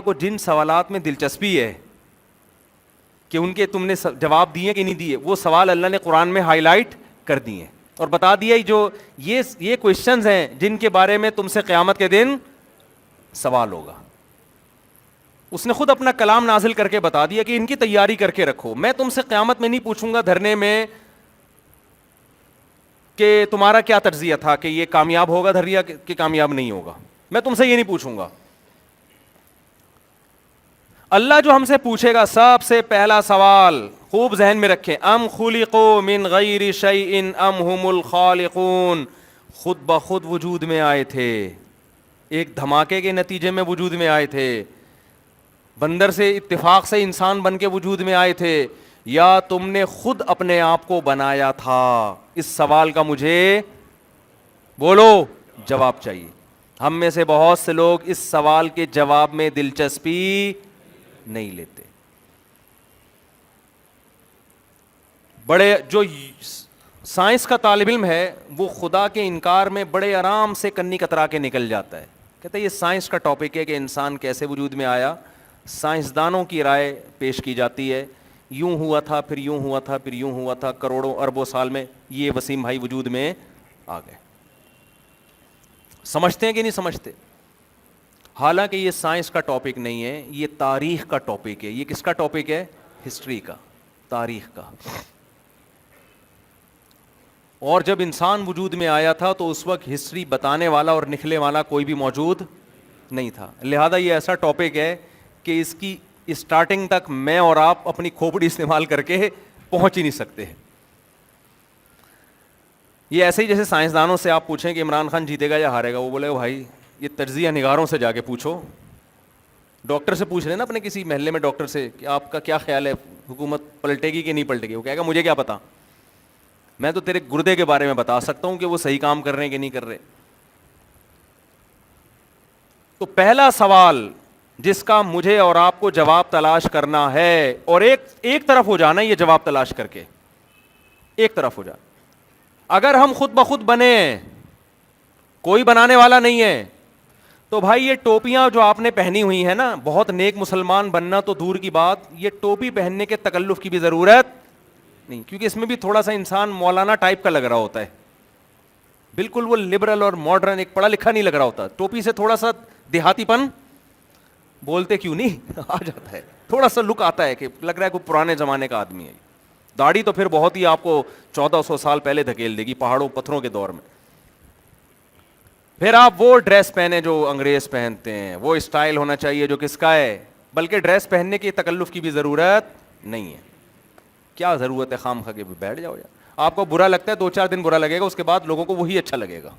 کو جن سوالات میں دلچسپی ہے کہ ان کے تم نے جواب دیے کہ نہیں دیے, وہ سوال اللہ نے قرآن میں ہائی لائٹ کر دیے اور بتا دیا جو یہ کوشچنز ہیں جن کے بارے میں تم سے قیامت کے دن سوال ہوگا. اس نے خود اپنا کلام نازل کر کے بتا دیا کہ ان کی تیاری کر کے رکھو. میں تم سے قیامت میں نہیں پوچھوں گا دھرنے میں کہ تمہارا کیا تجزیہ تھا کہ یہ کامیاب ہوگا دھریا کہ کامیاب نہیں ہوگا. میں تم سے یہ نہیں پوچھوں گا. اللہ جو ہم سے پوچھے گا سب سے پہلا سوال خوب ذہن میں رکھیں, ام خلقوا من غیر شیء ام هم الخالقون, خود بخود وجود میں آئے تھے, ایک دھماکے کے نتیجے میں وجود میں آئے تھے, بندر سے اتفاق سے انسان بن کے وجود میں آئے تھے, یا تم نے خود اپنے آپ کو بنایا تھا؟ اس سوال کا مجھے بولو جواب چاہیے. ہم میں سے بہت سے لوگ اس سوال کے جواب میں دلچسپی نہیں لیتے. بڑے جو سائنس کا طالب علم ہے وہ خدا کے انکار میں بڑے آرام سے کنی کترا کے نکل جاتا ہے, کہتے ہیں یہ سائنس کا ٹاپک ہے کہ انسان کیسے وجود میں آیا. سائنسدانوں کی رائے پیش کی جاتی ہے, یوں ہوا تھا پھر یوں ہوا تھا پھر یوں ہوا تھا, کروڑوں اربوں سال میں یہ وسیم بھائی وجود میں آ گئے. سمجھتے ہیں کہ نہیں سمجھتے؟ حالانکہ یہ سائنس کا ٹاپک نہیں ہے, یہ تاریخ کا ٹاپک ہے. یہ کس کا ٹاپک ہے؟ ہسٹری کا, تاریخ کا. اور جب انسان وجود میں آیا تھا تو اس وقت ہسٹری بتانے والا اور لکھنے والا کوئی بھی موجود نہیں تھا. لہذا یہ ایسا ٹاپک ہے کہ اس کی اسٹارٹنگ تک میں اور آپ اپنی کھوپڑی استعمال کر کے پہنچ ہی نہیں سکتے. یہ ایسے ہی جیسے سائنسدانوں سے آپ پوچھیں کہ عمران خان جیتے گا یا ہارے گا, وہ بولے بھائی یہ تجزیہ نگاروں سے جا کے پوچھو. ڈاکٹر سے پوچھ رہے نا اپنے کسی محلے میں ڈاکٹر سے کہ آپ کا کیا خیال ہے حکومت پلٹے گی کہ نہیں پلٹے گی, وہ کہے گا مجھے کیا پتا, میں تو تیرے گردے کے بارے میں بتا سکتا ہوں کہ وہ صحیح کام کر رہے ہیں کہ نہیں کر رہے. تو پہلا سوال جس کا مجھے اور آپ کو جواب تلاش کرنا ہے, اور ایک طرف ہو جانا ہے یہ جواب تلاش کر کے, ایک طرف ہو جانا. اگر ہم خود بخود بنے, کوئی بنانے والا نہیں ہے, تو بھائی یہ ٹوپیاں جو آپ نے پہنی ہوئی ہیں نا, بہت نیک مسلمان بننا تو دور کی بات, یہ ٹوپی پہننے کے تکلف کی بھی ضرورت نہیں, کیونکہ اس میں بھی تھوڑا سا انسان مولانا ٹائپ کا لگ رہا ہوتا ہے, بالکل وہ لبرل اور ماڈرن ایک پڑھا لکھا نہیں لگ رہا ہوتا. ٹوپی سے تھوڑا سا دیہاتی پن, بولتے کیوں نہیں, آ جاتا ہے, تھوڑا سا لک آتا ہے کہ لگ رہا ہے کوئی پرانے زمانے کا آدمی ہے. داڑھی تو پھر بہت ہی آپ کو 1400 سال پہلے دھکیل دے گی پہاڑوں پتھروں کے دور میں. پھر آپ وہ ڈریس پہنے جو انگریز پہنتے ہیں, وہ اسٹائل ہونا چاہیے جو کس کا ہے, بلکہ ڈریس پہننے کی تکلف کی بھی ضرورت نہیں ہے. کیا ضرورت ہے خام خا کے بیٹھ جاؤ یار. آپ کو برا لگتا ہے 2-4 دن برا لگے گا, اس کے بعد لوگوں کو وہی اچھا لگے گا,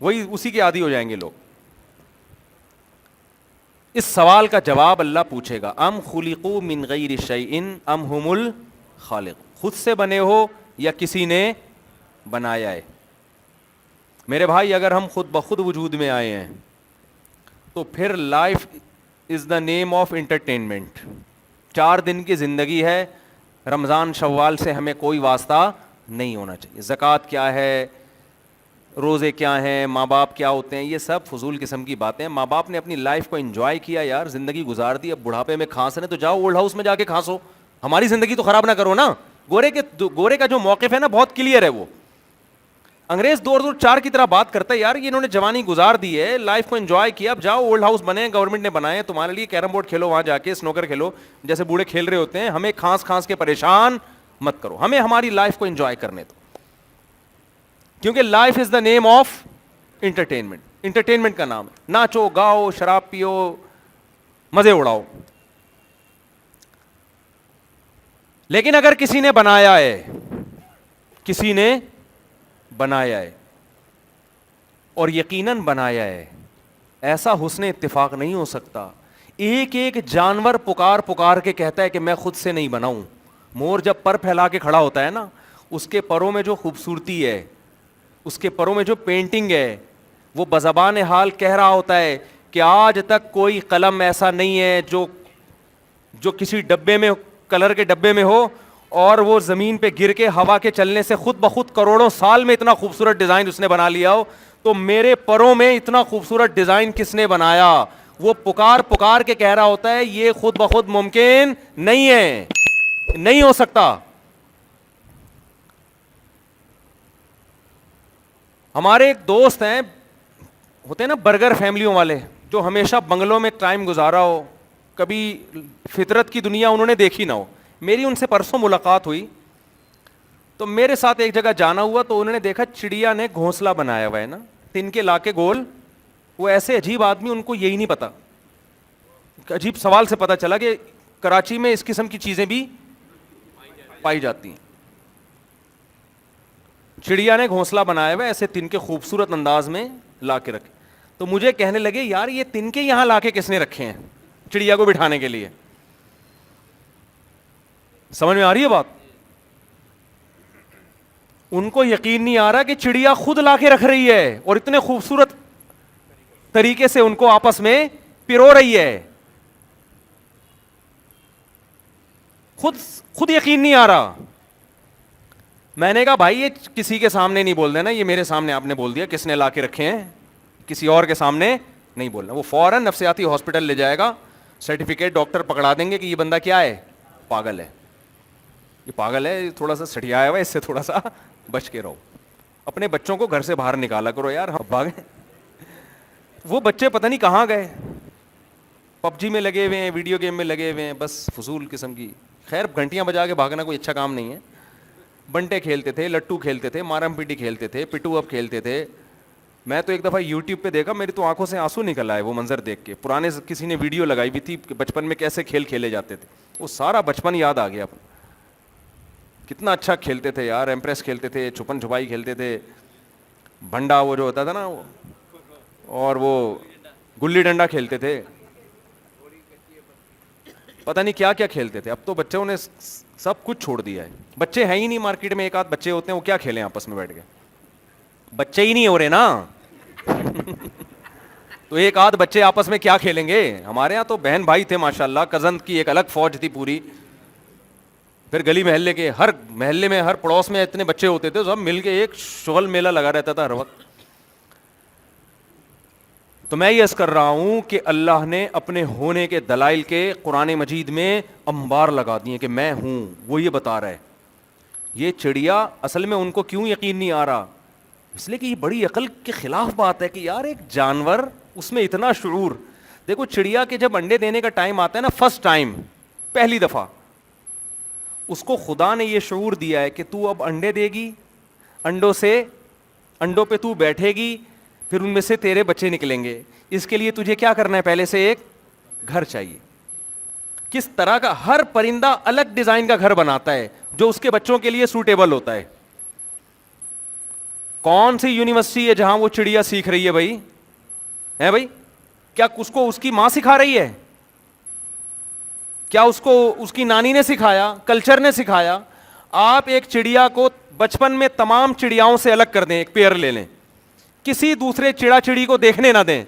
وہی اسی کے عادی ہو جائیں گے لوگ. اس سوال کا جواب اللہ پوچھے گا, ام خلقوا من غیر شیء ام هم الخالق, خود سے بنے ہو یا کسی نے بنایا ہے. میرے بھائی اگر ہم خود بخود وجود میں آئے ہیں تو پھر life is the name of entertainment. 4 دن کی زندگی ہے, رمضان شوال سے ہمیں کوئی واسطہ نہیں ہونا چاہیے. زکوٰۃ کیا ہے, روزے کیا ہیں, ماں باپ کیا ہوتے ہیں, یہ سب فضول قسم کی باتیں. ماں باپ نے اپنی لائف کو انجوائے کیا یار, زندگی گزار دی, اب بڑھاپے میں کھانس رہے تو جاؤ اولڈ ہاؤس میں جا کے کھانسو, ہماری زندگی تو خراب نہ کرو نا. گورے کا جو موقف ہے نا بہت کلیئر ہے. وہ انگریز دور 4 کی طرح بات کرتا ہے یار, یہ انہوں نے جوانی گزار دی ہے, لائف کو انجوائے کیا, اب جاؤ اولڈ ہاؤس بنے, گورنمنٹ نے بنائے تمہارے لیے, کیرم بورڈ کھیلو وہاں جا کے, سنوکر کھیلو جیسے بوڑھے کھیل رہے ہوتے ہیں. ہمیں کھانس کے پریشان مت کرو, ہمیں ہماری لائف کو انجوائے کرنے دو, کیونکہ life is the name of entertainment. Entertainment کا نام ہے, ناچو گاؤ شراب پیو مزے اڑاؤ. لیکن اگر کسی نے بنایا ہے, کسی نے بنایا ہے, اور یقیناً بنایا ہے, ایسا حسن اتفاق نہیں ہو سکتا. ایک جانور پکار کے کہتا ہے کہ میں خود سے نہیں بناؤں. مور جب پر پھیلا کے کھڑا ہوتا ہے نا, اس کے پروں میں جو خوبصورتی ہے, اس کے پروں میں جو پینٹنگ ہے, وہ بزبان حال کہہ رہا ہوتا ہے کہ آج تک کوئی قلم ایسا نہیں ہے جو کسی ڈبے میں, کلر کے ڈبے میں ہو, اور وہ زمین پہ گر کے ہوا کے چلنے سے خود بخود کروڑوں سال میں اتنا خوبصورت ڈیزائن اس نے بنا لیا ہو. تو میرے پروں میں اتنا خوبصورت ڈیزائن کس نے بنایا؟ وہ پکار پکار کے کہہ رہا ہوتا ہے یہ خود بخود ممکن نہیں ہے, نہیں ہو سکتا. ہمارے ایک دوست ہیں, ہوتے ہیں نا برگر فیملیوں والے, جو ہمیشہ بنگلوں میں ٹائم گزارا ہو, کبھی فطرت کی دنیا انہوں نے دیکھی نہ ہو. میری ان سے پرسوں ملاقات ہوئی تو میرے ساتھ ایک جگہ جانا ہوا, تو انہوں نے دیکھا چڑیا نے گھونسلہ بنایا ہوا ہے نا, تن کے لا کے گول. وہ ایسے عجیب آدمی, ان کو یہی نہیں پتا. عجیب سوال سے پتا چلا کہ کراچی میں اس قسم کی چیزیں بھی پائی جاتی ہیں. چڑیا نے گھونسلہ بنایا ہوا ایسے تن کے خوبصورت انداز میں لا کے رکھے. تو مجھے کہنے لگے یار یہ تن کے یہاں لا کے کس نے رکھے ہیں چڑیا کو بٹھانے کے لیے. سمجھ میں آ رہی ہے بات؟ ان کو یقین نہیں آ رہا کہ چڑیا خود لا کے رکھ رہی ہے اور اتنے خوبصورت طریقے سے ان کو آپس میں پرو رہی ہے. خود یقین نہیں آ رہا. میں نے کہا بھائی یہ کسی کے سامنے نہیں بول دینا, یہ میرے سامنے آپ نے بول دیا, کس نے لا کے رکھے ہیں, کسی اور کے سامنے نہیں بولنا. وہ فوراً نفسیاتی ہاسپٹل لے جائے گا, سرٹیفکیٹ ڈاکٹر پکڑا دیں گے کہ یہ بندہ کیا ہے, پاگل ہے, یہ پاگل ہے, تھوڑا سا سٹیایا ہوا ہے, اس سے تھوڑا سا بچ کے رہو. اپنے بچوں کو گھر سے باہر نکالا کرو یار, ہم بھاگیں. وہ بچے پتہ نہیں کہاں گئے, پب جی میں لگے ہوئے ہیں, ویڈیو گیم میں لگے ہوئے ہیں, بس فضول قسم کی. خیر گھنٹیاں بجا کے بھاگنا کوئی اچھا کام نہیں ہے. بنٹے کھیلتے تھے, لٹو کھیلتے تھے, مارم پیٹی کھیلتے تھے, پٹو اپ کھیلتے تھے. میں تو ایک دفعہ یوٹیوب پہ دیکھا, میری تو آنکھوں سے آنسو نکل آئے وہ منظر دیکھ کے. پرانے کسی نے ویڈیو لگائی ہوئی تھی کہ بچپن میں کیسے کھیل کھیلے جاتے تھے. وہ سارا بچپن یاد آ گیا. کتنا اچھا کھیلتے تھے یار, ایمپریس کھیلتے تھے, چھپن چھپائی کھیلتے تھے, بھنڈا وہ جو ہوتا تھا نا, اور وہ گلی ڈنڈا کھیلتے تھے, پتہ نہیں کیا کیا کھیلتے تھے. اب تو بچوں نے سب کچھ چھوڑ دیا ہے. بچے ہیں ہی نہیں مارکیٹ میں, ایک آدھ بچے ہوتے ہیں, وہ کیا کھیلیں آپس میں بیٹھ کے, بچے ہی نہیں ہو رہے نا. تو ایک آدھ بچے آپس میں کیا کھیلیں گے. ہمارے یہاں تو بہن بھائی تھے ماشاءاللہ, کزن کی ایک الگ فوج تھی پوری. پھر گلی محلے کے ہر محلے میں, ہر پڑوس میں اتنے بچے ہوتے تھے, سب مل کے ایک شغل میلہ لگا رہتا تھا ہر وقت. تو میں یہ عرض کر رہا ہوں کہ اللہ نے اپنے ہونے کے دلائل کے قرآن مجید میں انبار لگا دیے کہ میں ہوں. وہ یہ بتا رہا ہے. یہ چڑیا اصل میں ان کو کیوں یقین نہیں آ رہا, اس لیے کہ یہ بڑی عقل کے خلاف بات ہے کہ یار ایک جانور, اس میں اتنا شعور. دیکھو چڑیا کے جب انڈے دینے کا ٹائم آتا ہے نا, فرسٹ ٹائم, پہلی دفعہ, اس کو خدا نے یہ شعور دیا ہے کہ تو اب انڈے دے گی, انڈوں پہ تو بیٹھے گی, پھر ان میں سے تیرے بچے نکلیں گے. اس کے لیے تجھے کیا کرنا ہے, پہلے سے ایک گھر چاہیے. کس طرح کا, ہر پرندہ الگ ڈیزائن کا گھر بناتا ہے جو اس کے بچوں کے لیے سوٹیبل ہوتا ہے. کون سی یونیورسٹی ہے جہاں وہ چڑیا سیکھ رہی ہے بھائی, ہے بھائی؟ کیا اس کو اس کی ماں سکھا رہی ہے, کیا اس کو اس کی نانی نے سکھایا, کلچر نے سکھایا؟ آپ ایک چڑیا کو بچپن میں تمام چڑیاؤں سے الگ کر دیں, ایک پیئر لے لیں, کسی دوسرے چڑا چڑی کو دیکھنے نہ دیں,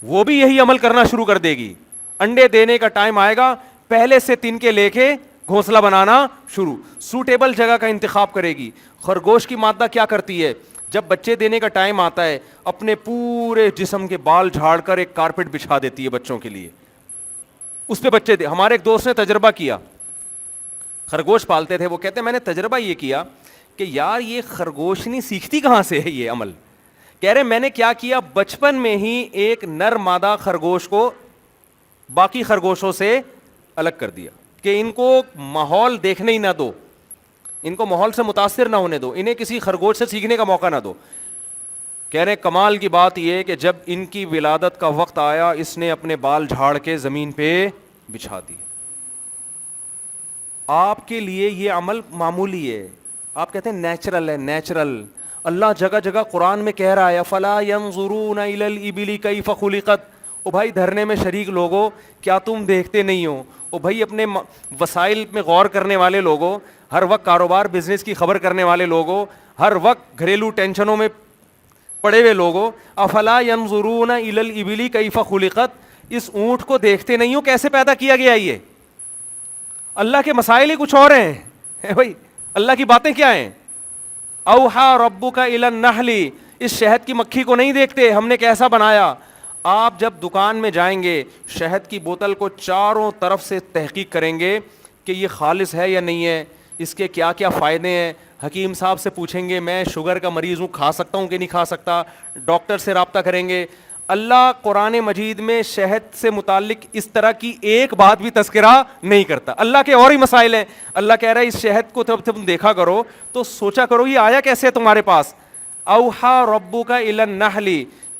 وہ بھی یہی عمل کرنا شروع کر دے گی. انڈے دینے کا ٹائم آئے گا, پہلے سے تن کے لے کے گھونسلہ بنانا شروع, سوٹیبل جگہ کا انتخاب کرے گی. خرگوش کی مادہ کیا کرتی ہے, جب بچے دینے کا ٹائم آتا ہے اپنے پورے جسم کے بال جھاڑ کر ایک کارپیٹ بچھا دیتی ہے بچوں کے لیے, اس پہ بچے دے. ہمارے ایک دوست نے تجربہ کیا, خرگوش پالتے تھے, وہ کہتے ہیں میں نے تجربہ یہ کیا کہ یار یہ خرگوش نہیں سیکھتی کہاں سے ہے یہ عمل. کہہ رہے میں نے کیا کیا, بچپن میں ہی ایک نر مادہ خرگوش کو باقی خرگوشوں سے الگ کر دیا کہ ان کو ماحول دیکھنے ہی نہ دو, ان کو ماحول سے متاثر نہ ہونے دو, انہیں کسی خرگوش سے سیکھنے کا موقع نہ دو. کہہ رہے کمال کی بات یہ کہ جب ان کی ولادت کا وقت آیا, اس نے اپنے بال جھاڑ کے زمین پہ بچھا دیے. آپ کے لیے یہ عمل معمولی ہے, آپ کہتے ہیں نیچرل ہے, نیچرل. اللہ جگہ جگہ قرآن میں کہہ رہا ہے فلا ينظرون الى الابل کیف خلقت. او بھائی دھرنے میں شریک لوگوں, کیا تم دیکھتے نہیں ہو؟ او بھائی اپنے وسائل میں غور کرنے والے لوگوں, ہر وقت کاروبار بزنس کی خبر کرنے والے لوگوں, ہر وقت گھریلو ٹینشنوں میں پڑے ہوئے لوگوں, افلا ينظرون الى الابل کیف خلقت, اس اونٹ کو دیکھتے نہیں ہو کیسے پیدا کیا گیا؟ یہ اللہ کے مسائل ہی کچھ اور ہیں بھائی, اللہ کی باتیں کیا ہیں؟ اوحا ربک الی النحل, اس شہد کی مکھی کو نہیں دیکھتے ہم نے کیسا بنایا؟ آپ جب دکان میں جائیں گے شہد کی بوتل کو چاروں طرف سے تحقیق کریں گے کہ یہ خالص ہے یا نہیں ہے, اس کے کیا کیا فائدے ہیں. حکیم صاحب سے پوچھیں گے میں شوگر کا مریض ہوں, کھا سکتا ہوں کہ نہیں کھا سکتا. ڈاکٹر سے رابطہ کریں گے. اللہ قرآن مجید میں شہد سے متعلق اس طرح کی ایک بات بھی تذکرہ نہیں کرتا. اللہ کے اور ہی مسائل ہیں. اللہ کہہ رہا ہے اس شہد کو جب تم دیکھا کرو تو سوچا کرو یہ آیا کیسے ہے تمہارے پاس. اوحا ربک الی النحل,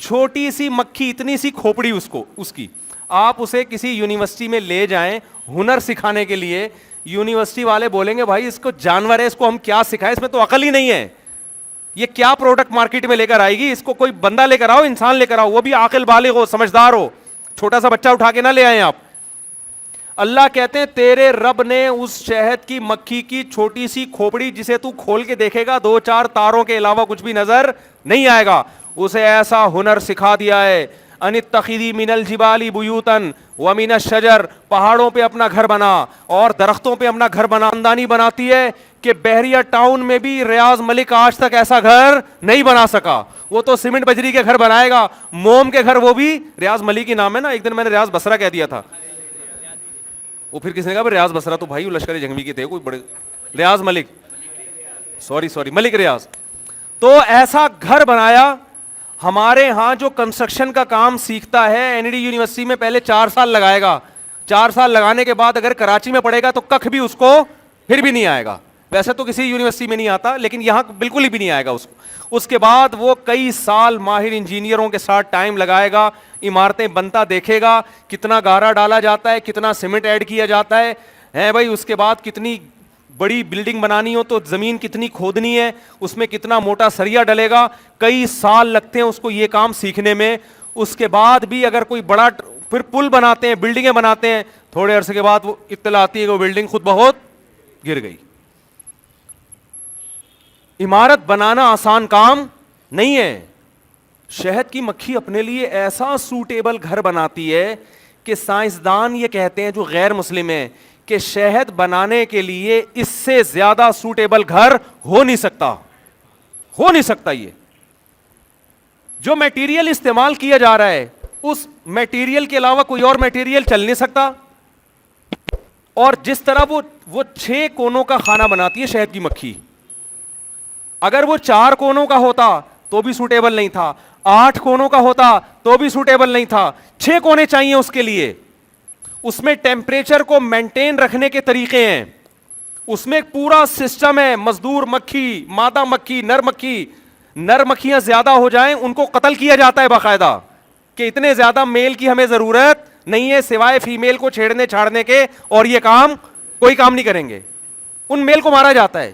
چھوٹی سی مکھی, اتنی سی کھوپڑی اس کی, آپ اسے کسی یونیورسٹی میں لے جائیں ہنر سکھانے کے لیے, یونیورسٹی والے بولیں گے بھائی اس کو جانور ہے, اس کو ہم کیا سکھائیں, اس میں تو عقل ہی نہیں ہے, یہ کیا پروڈکٹ مارکیٹ میں لے کر آئے گی, اس کو کوئی بندہ لے کر آؤ, انسان لے کر آؤ, وہ بھی عاقل بالغ ہو, سمجھدار ہو, چھوٹا سا بچہ اٹھا کے نہ لے آئیں آپ. اللہ کہتے ہیں تیرے رب نے اس شہد کی مکھی کی چھوٹی سی کھوپڑی جسے تو کھول کے دیکھے گا 2-4 تاروں کے علاوہ کچھ بھی نظر نہیں آئے گا, اسے ایسا ہنر سکھا دیا ہے. ان اتخذی من الجبال بیوتا ومن الشجر, پہاڑوں پہ اپنا گھر بنا اور درختوں پہ اپنا گھر بنا. خاندانی بناتی ہے کہ بحریہ ٹاؤن میں بھی ریاض ملک آج تک ایسا گھر نہیں بنا سکا. وہ تو سیمنٹ بجری کے گھر بنائے گا, موم کے گھر, وہ بھی ریاض ملک ہی نام ہے نا. ایک دن میں نے ریاض بصرہ کہہ دیا تھا, وہ پھر کسی نے کہا ریاض بصرہ تو بھائی وہ لشکر جنگوی کے تھے, کوئی بڑے ریاض ملک, سوری ملک ریاض. تو ایسا گھر بنایا. ہمارے ہاں جو کنسٹرکشن کا کام سیکھتا ہے این ڈی یونیورسٹی میں پہلے 4 سال لگائے گا, 4 سال لگانے کے بعد اگر کراچی میں پڑھے گا تو ککھ بھی اس کو پھر بھی نہیں آئے گا. ویسے تو کسی یونیورسٹی میں نہیں آتا لیکن یہاں بالکل ہی بھی نہیں آئے گا اس کو. اس کے بعد وہ کئی سال ماہر انجینئروں کے ساتھ ٹائم لگائے گا, عمارتیں بنتا دیکھے گا, کتنا گارا ڈالا جاتا ہے, کتنا سیمنٹ ایڈ کیا جاتا ہے بھائی. اس کے بعد کتنی بڑی بلڈنگ بنانی ہو تو زمین کتنی کھودنی ہے, اس میں کتنا موٹا سریا ڈلے گا, کئی سال لگتے ہیں اس کو یہ کام سیکھنے میں. اس کے بعد بھی اگر کوئی بڑا پھر پل بناتے ہیں, بلڈنگیں بناتے ہیں, تھوڑے عرصے کے بعد وہ اطلاع آتی ہے کہ وہ بلڈنگ خود بہت گر گئی. عمارت بنانا آسان کام نہیں ہے. شہد کی مکھی اپنے لیے ایسا سوٹیبل گھر بناتی ہے کہ سائنسدان یہ کہتے ہیں جو غیر مسلم ہیں کہ شہد بنانے کے لیے اس سے زیادہ سوٹیبل گھر ہو نہیں سکتا. یہ جو میٹیریل استعمال کیا جا رہا ہے اس میٹیریل کے علاوہ کوئی اور میٹیریل چل نہیں سکتا. اور جس طرح وہ 6 کونوں کا کھانا بناتی ہے شہد کی مکھی, اگر وہ 4 کونوں کا ہوتا تو بھی سوٹیبل نہیں تھا, 8 کونوں کا ہوتا تو بھی سوٹیبل نہیں تھا, 6 کونے چاہیے اس کے لیے. اس میں ٹیمپریچر کو مینٹین رکھنے کے طریقے ہیں, اس میں پورا سسٹم ہے. مزدور مکھی, مادہ مکھی, نر مکھیاں زیادہ ہو جائیں ان کو قتل کیا جاتا ہے باقاعدہ کہ اتنے زیادہ میل کی ہمیں ضرورت نہیں ہے سوائے فیمیل کو چھیڑنے چھاڑنے کے, اور یہ کام کوئی کام نہیں کریں گے. ان میل کو مارا جاتا ہے.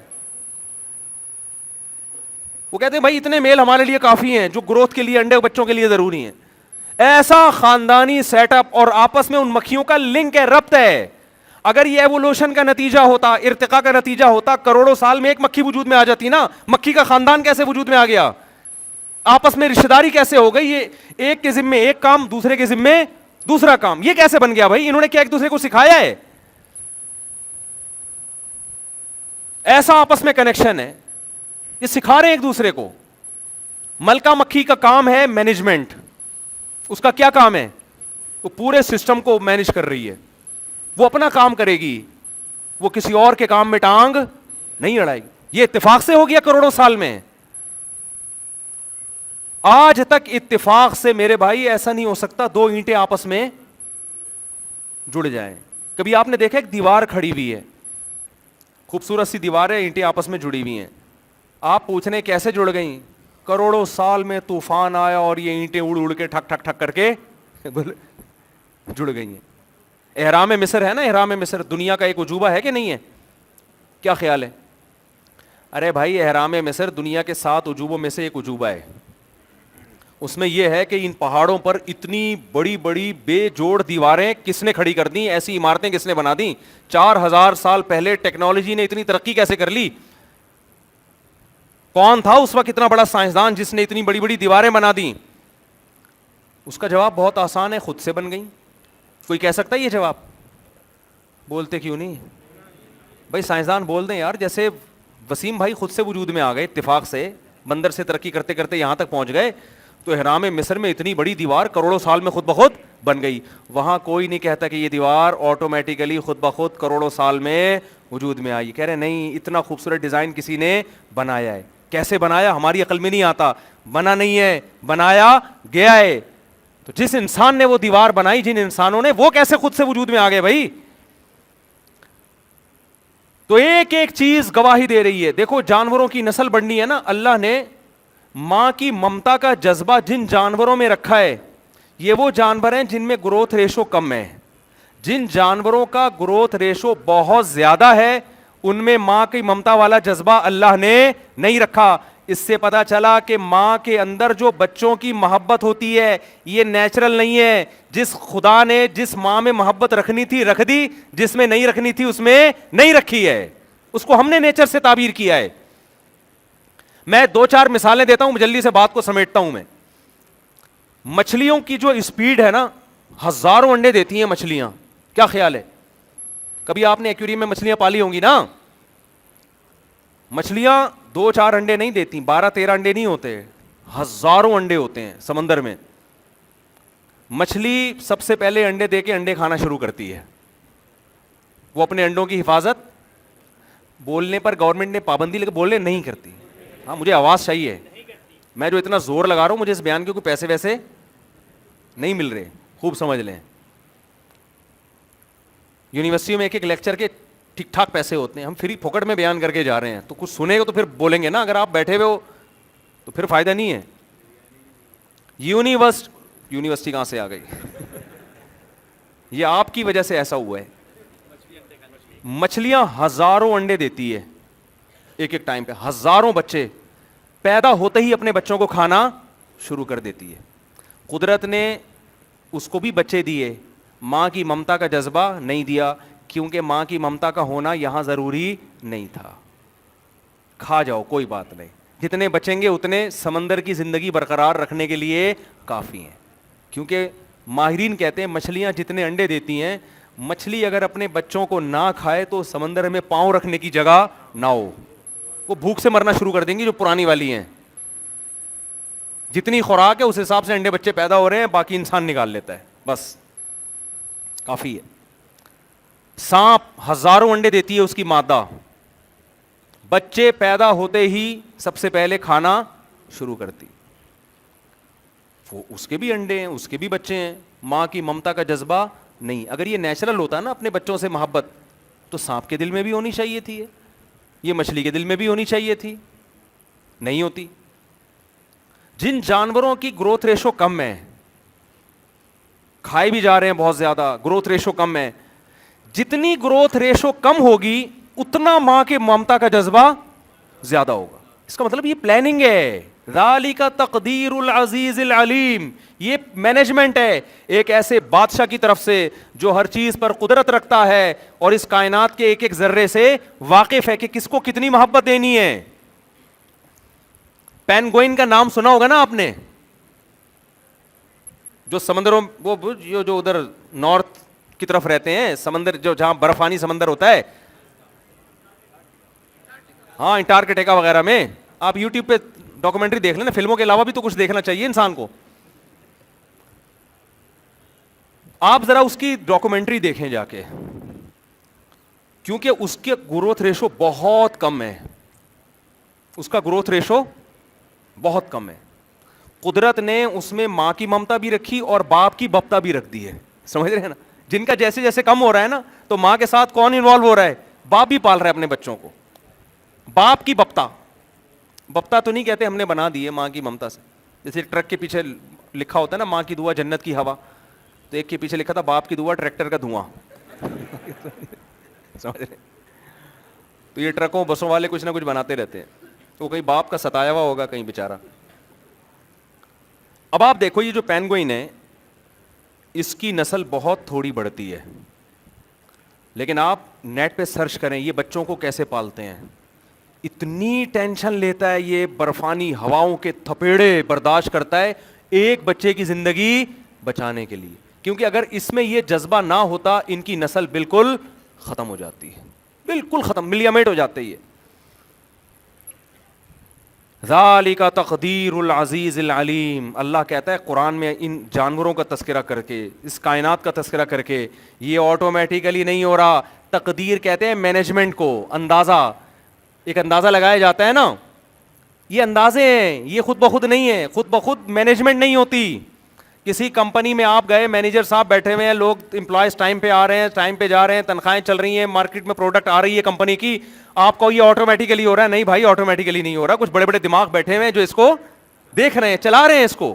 وہ کہتے ہیں بھائی اتنے میل ہمارے لیے کافی ہیں جو گروتھ کے لیے, انڈے بچوں کے لیے ضروری ہیں. ایسا خاندانی سیٹ اپ, اور آپس میں ان مکھیوں کا لنک ہے, ربط ہے. اگر یہ ایوولوشن کا نتیجہ ہوتا, ارتقاء کا نتیجہ ہوتا, کروڑوں سال میں ایک مکھی وجود میں آ جاتی نا. مکھی کا خاندان کیسے وجود میں آ گیا, آپس میں رشتہ داری کیسے ہو گئی, یہ ایک کے ذمے ایک کام, دوسرے کے ذمے دوسرا کام, یہ کیسے بن گیا بھائی؟ انہوں نے کیا ایک دوسرے کو سکھایا ہے؟ ایسا آپس میں کنیکشن ہے, یہ سکھا رہے ہیں ایک دوسرے کو. ملکہ مکھی کا کام ہے مینجمنٹ. اس کا کیا کام ہے؟ وہ پورے سسٹم کو مینج کر رہی ہے. وہ اپنا کام کرے گی, وہ کسی اور کے کام میں ٹانگ نہیں اڑائے گی. یہ اتفاق سے ہو گیا کروڑوں سال میں. آج تک اتفاق سے میرے بھائی ایسا نہیں ہو سکتا 2 اینٹیں آپس میں جڑ جائیں. کبھی آپ نے دیکھا ایک دیوار کھڑی ہوئی ہے, خوبصورت سی دیوار ہے, اینٹیں آپس میں جڑی ہوئی ہیں, آپ پوچھ رہے ہیں کیسے جڑ گئیں؟ کروڑوں سال میں طوفان آیا اور یہ اینٹیں اڑ اڑ کے ٹھک ٹھک ٹھک کر کے جڑ گئی ہیں. احرام مصر ہے نا, احرام مصر دنیا کا ایک عجوبہ ہے کہ نہیں ہے؟ کیا خیال ہے؟ ارے بھائی احرام مصر دنیا کے 7 عجوبوں میں سے ایک عجوبہ ہے. اس میں یہ ہے کہ ان پہاڑوں پر اتنی بڑی بڑی بے جوڑ دیواریں کس نے کھڑی کر دیں, ایسی عمارتیں کس نے بنا دیں؟ 4000 سال پہلے ٹیکنالوجی نے اتنی ترقی کیسے کر لی؟ کون تھا اس وقت اتنا بڑا سائنسدان جس نے اتنی بڑی بڑی دیواریں بنا دیں؟ اس کا جواب بہت آسان ہے, خود سے بن گئی. کوئی کہہ سکتا ہے یہ جواب؟ بولتے کیوں نہیں بھائی؟ سائنسدان بول دیں یار, جیسے وسیم بھائی خود سے وجود میں آ گئے اتفاق سے, بندر سے ترقی کرتے کرتے یہاں تک پہنچ گئے, تو احرام مصر میں اتنی بڑی دیوار کروڑوں سال میں خود بخود بن گئی. وہاں کوئی نہیں کہتا کہ یہ دیوار آٹومیٹیکلی خود بخود کروڑوں سال میں وجود میں آئی. کہہ رہے نہیں, اتنا خوبصورت ڈیزائن کسی نے بنایا ہے. کیسے بنایا ہماری عقل میں نہیں آتا, بنا نہیں ہے, بنایا گیا ہے. تو جس انسان نے وہ دیوار بنائی, جن انسانوں نے, وہ کیسے خود سے وجود میں آ گئے بھائی؟ تو ایک ایک چیز گواہی دے رہی ہے. دیکھو جانوروں کی نسل بڑھنی ہے نا, اللہ نے ماں کی ممتا کا جذبہ جن جانوروں میں رکھا ہے, یہ وہ جانور ہیں جن میں گروتھ ریشو کم ہے. جن جانوروں کا گروتھ ریشو بہت زیادہ ہے, ان میں ماں کی ممتا والا جذبہ اللہ نے نہیں رکھا. اس سے پتا چلا کہ ماں کے اندر جو بچوں کی محبت ہوتی ہے یہ نیچرل نہیں ہے. جس خدا نے جس ماں میں محبت رکھنی تھی رکھ دی, جس میں نہیں رکھنی تھی اس میں نہیں رکھی ہے. اس کو ہم نے نیچر سے تعبیر کیا ہے. میں 2-4 مثالیں دیتا ہوں, جلدی سے بات کو سمیٹتا ہوں. میں مچھلیوں کی جو اسپیڈ ہے نا, ہزاروں انڈے دیتی ہیں مچھلیاں. کیا خیال ہے؟ کبھی آپ نے ایکویریم میں مچھلیاں پالی ہوں گی نا. مچھلیاں 2-4 انڈے نہیں دیتی, 12-13 انڈے نہیں ہوتے, ہزاروں انڈے ہوتے ہیں سمندر میں. مچھلی سب سے پہلے انڈے دے کے انڈے کھانا شروع کرتی ہے. وہ اپنے انڈوں کی حفاظت بولنے پر گورنمنٹ نے پابندی لگا, بولنے نہیں کرتی. ہاں مجھے آواز چاہیے, میں جو اتنا زور لگا رہا ہوں مجھے اس بیان کے کوئی پیسے ویسے نہیں مل رہے, خوب سمجھ لیں. یونیورسٹیوں میں ایک ایک لیکچر کے ٹھیک ٹھاک پیسے ہوتے ہیں, ہم فری پھوکٹ میں بیان کر کے جا رہے ہیں. تو کچھ سنے گا تو پھر بولیں گے نا, اگر آپ بیٹھے ہوئے ہو تو پھر فائدہ نہیں ہے. یونیورسٹی کہاں سے آ گئی؟ یہ آپ کی وجہ سے ایسا ہوا ہے. مچھلیاں ہزاروں انڈے دیتی ہے ایک ایک ٹائم پہ, ہزاروں بچے پیدا ہوتے ہی اپنے بچوں کو کھانا شروع کر دیتی ہے. قدرت نے اس کو بھی بچے دیے, ماں کی ممتا کا جذبہ نہیں دیا, کیونکہ ماں کی ممتا کا ہونا یہاں ضروری نہیں تھا. کھا جاؤ کوئی بات نہیں, جتنے بچیں گے اتنے سمندر کی زندگی برقرار رکھنے کے لیے کافی ہیں. کیونکہ ماہرین کہتے ہیں مچھلیاں جتنے انڈے دیتی ہیں, مچھلی اگر اپنے بچوں کو نہ کھائے تو سمندر میں پاؤں رکھنے کی جگہ نہ ہو, وہ بھوک سے مرنا شروع کر دیں گی. جو پرانی والی ہیں, جتنی خوراک ہے اس حساب سے انڈے بچے پیدا ہو رہے ہیں, باقی انسان نکال لیتا ہے, بس کافی ہے. سانپ ہزاروں انڈے دیتی ہے اس کی مادہ, بچے پیدا ہوتے ہی سب سے پہلے کھانا شروع کرتی. وہ اس کے بھی انڈے ہیں, اس کے بھی بچے ہیں, ماں کی ممتا کا جذبہ نہیں. اگر یہ نیچرل ہوتا نا اپنے بچوں سے محبت, تو سانپ کے دل میں بھی ہونی چاہیے تھی, یہ مچھلی کے دل میں بھی ہونی چاہیے تھی, نہیں ہوتی. جن جانوروں کی گروتھ ریشو کم ہے, کھائے بھی جا رہے ہیں بہت زیادہ, گروتھ ریشو کم ہے, جتنی گروتھ ریشو کم ہوگی اتنا ماں کے ممتا کا جذبہ زیادہ ہوگا. اس کا مطلب یہ پلاننگ ہے. ذالک تقدیر العزیز العلیم, یہ مینجمنٹ ہے ایک ایسے بادشاہ کی طرف سے جو ہر چیز پر قدرت رکھتا ہے اور اس کائنات کے ایک ایک ذرے سے واقف ہے کہ کس کو کتنی محبت دینی ہے. پینگوئن کا نام سنا ہوگا نا آپ نے, جو سمندروں, وہ جو ادھر نارتھ کی طرف رہتے ہیں, سمندر جو جہاں برفانی سمندر ہوتا ہے, ہاں انٹارکٹیکا وغیرہ میں. آپ یوٹیوب پہ ڈاکومنٹری دیکھ لیں نا, فلموں کے علاوہ بھی تو کچھ دیکھنا چاہیے انسان کو. آپ ذرا اس کی ڈاکومنٹری دیکھیں جا کے, کیونکہ اس کے گروتھ ریشو بہت کم ہے, اس کا گروتھ ریشو بہت کم ہے. قدرت نے اس میں ماں کی ممتا بھی رکھی اور باپ کی بپتا بھی رکھ دی ہے. سمجھ رہے ہیں نا, جن کا جیسے جیسے کم ہو رہا ہے نا, تو ماں کے ساتھ کون انوالو ہو رہا ہے؟ باپ بھی پال رہا ہے اپنے بچوں کو. باپ کی بپتا, بپتا تو نہیں کہتے, ہم نے بنا دی ہے ماں کی ممتا سے. جیسے ٹرک کے پیچھے لکھا ہوتا ہے نا, ماں کی دعا جنت کی ہوا, تو ایک کے پیچھے لکھا تھا باپ کی دعا ٹریکٹر کا دھواں. سمجھ رہے؟ تو یہ ٹرکوں بسوں والے کچھ نہ کچھ بناتے رہتے ہیں, تو کہیں باپ کا ستایا ہوا ہوگا کہیں بیچارہ. اب آپ دیکھو یہ جو پینگوئن ہے اس کی نسل بہت تھوڑی بڑھتی ہے, لیکن آپ نیٹ پہ سرچ کریں یہ بچوں کو کیسے پالتے ہیں. اتنی ٹینشن لیتا ہے یہ, برفانی ہواؤں کے تھپیڑے برداشت کرتا ہے ایک بچے کی زندگی بچانے کے لیے, کیونکہ اگر اس میں یہ جذبہ نہ ہوتا ان کی نسل بالکل ختم ہو جاتی ہے, بالکل ختم, ملیا میٹ ہو جاتے. یہ ذالک تقدیر العزیز العلیم. اللہ کہتا ہے قرآن میں ان جانوروں کا تذکرہ کر کے, اس کائنات کا تذکرہ کر کے, یہ آٹومیٹیکلی نہیں ہو رہا. تقدیر کہتے ہیں مینجمنٹ کو, اندازہ, ایک اندازہ لگایا جاتا ہے نا, یہ اندازے ہیں, یہ خود بخود نہیں ہے, خود بخود مینجمنٹ نہیں ہوتی. کسی کمپنی میں آپ گئے, مینیجر صاحب بیٹھے ہوئے ہیں, لوگ امپلائز ٹائم پہ آ رہے ہیں, ٹائم پہ جا رہے ہیں, تنخواہیں چل رہی ہیں, مارکیٹ میں پروڈکٹ آ رہی ہے کمپنی کی, آپ کو یہ آٹومیٹیکلی ہو رہا ہے. نہیں بھائی, آٹومیٹیکلی نہیں ہو رہا. کچھ بڑے بڑے دماغ بیٹھے ہوئے ہیں جو اس کو دیکھ رہے ہیں, چلا رہے ہیں اس کو.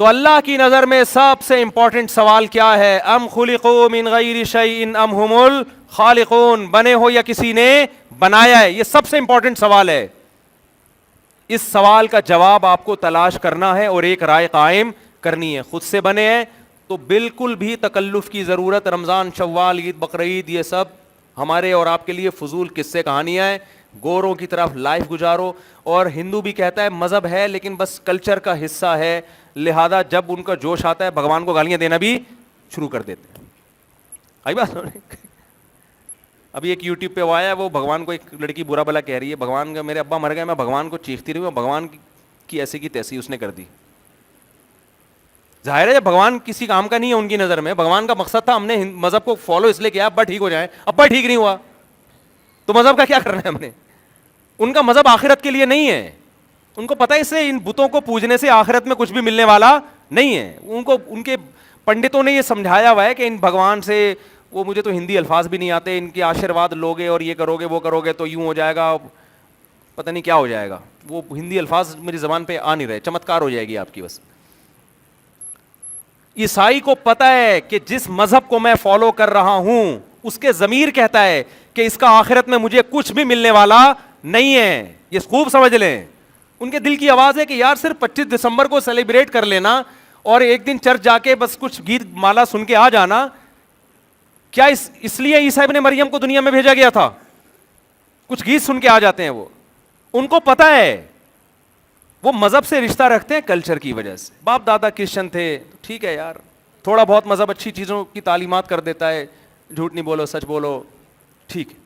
تو اللہ کی نظر میں سب سے امپورٹنٹ سوال کیا ہے؟ ام خلقوا من غیر شیء ام هم الخالقون, بنے ہو یا کسی نے بنایا ہے؟ یہ سب سے امپورٹنٹ سوال ہے. اس سوال کا جواب آپ کو تلاش کرنا ہے اور ایک رائے قائم کرنی ہے. خود سے بنے ہیں تو بالکل بھی تکلف کی ضرورت. رمضان, شوال, عید, بقرعید, یہ سب ہمارے اور آپ کے لیے فضول قصے کہانیاں ہیں. گوروں کی طرف لائف گزارو. اور ہندو بھی کہتا ہے مذہب ہے لیکن بس کلچر کا حصہ ہے, لہذا جب ان کا جوش آتا ہے بھگوان کو گالیاں دینا بھی شروع کر دیتے ہیں. آئی بات. ابھی ایک یوٹیوب پہ وہ آیا ہے, وہ بھگوان کو ایک لڑکی برا بلا کہہ رہی ہے, بھگوان کا میرے ابا مر گئے, میں بھگوان کو چیختی رہی ہوں, بھگوان کی ایسی کی تیسی اس نے کر دی. ظاہر ہے بھگوان کسی کام کا نہیں ہے ان کی نظر میں. بھگوان کا مقصد تھا ہم نے مذہب کو فالو اس لیے کیا ابا ٹھیک ہو جائے, ابا ٹھیک نہیں ہوا تو مذہب کا کیا کرنا ہے ہم نے. ان کا مذہب آخرت کے لیے نہیں ہے. ان کو پتہ ہے اس سے ان بتوں کو پوجنے سے آخرت میں کچھ بھی ملنے والا نہیں ہے. ان کو ان کے پنڈتوں نے یہ سمجھایا ہوا ہے کہ ان بھگوان سے, وہ مجھے تو ہندی الفاظ بھی نہیں آتے, ان کے آشیرواد لوگے اور یہ کرو گے وہ کرو گے تو یوں ہو جائے گا, پتہ نہیں کیا ہو جائے گا. وہ ہندی الفاظ میری زبان پہ آ نہیں رہے, چمتکار ہو جائے گی آپ کی بس. عیسائی کو پتہ ہے کہ جس مذہب کو میں فالو کر رہا ہوں اس کے ضمیر کہتا ہے کہ اس کا آخرت میں مجھے کچھ بھی ملنے والا نہیں ہے. یہ خوب سمجھ لیں. ان کے دل کی آواز ہے کہ یار صرف 25 دسمبر کو سیلیبریٹ کر لینا اور ایک دن چرچ جا کے بس کچھ گیت مالا سن کے آ جانا. کیا اس لیے عیسیٰ ابن مریم کو دنیا میں بھیجا گیا تھا؟ کچھ گیت سن کے آ جاتے ہیں وہ. ان کو پتہ ہے وہ مذہب سے رشتہ رکھتے ہیں کلچر کی وجہ سے. باپ دادا کرسچن تھے, ٹھیک ہے یار, تھوڑا بہت مذہب اچھی چیزوں کی تعلیمات کر دیتا ہے, جھوٹ نہیں بولو سچ بولو, ٹھیک ہے.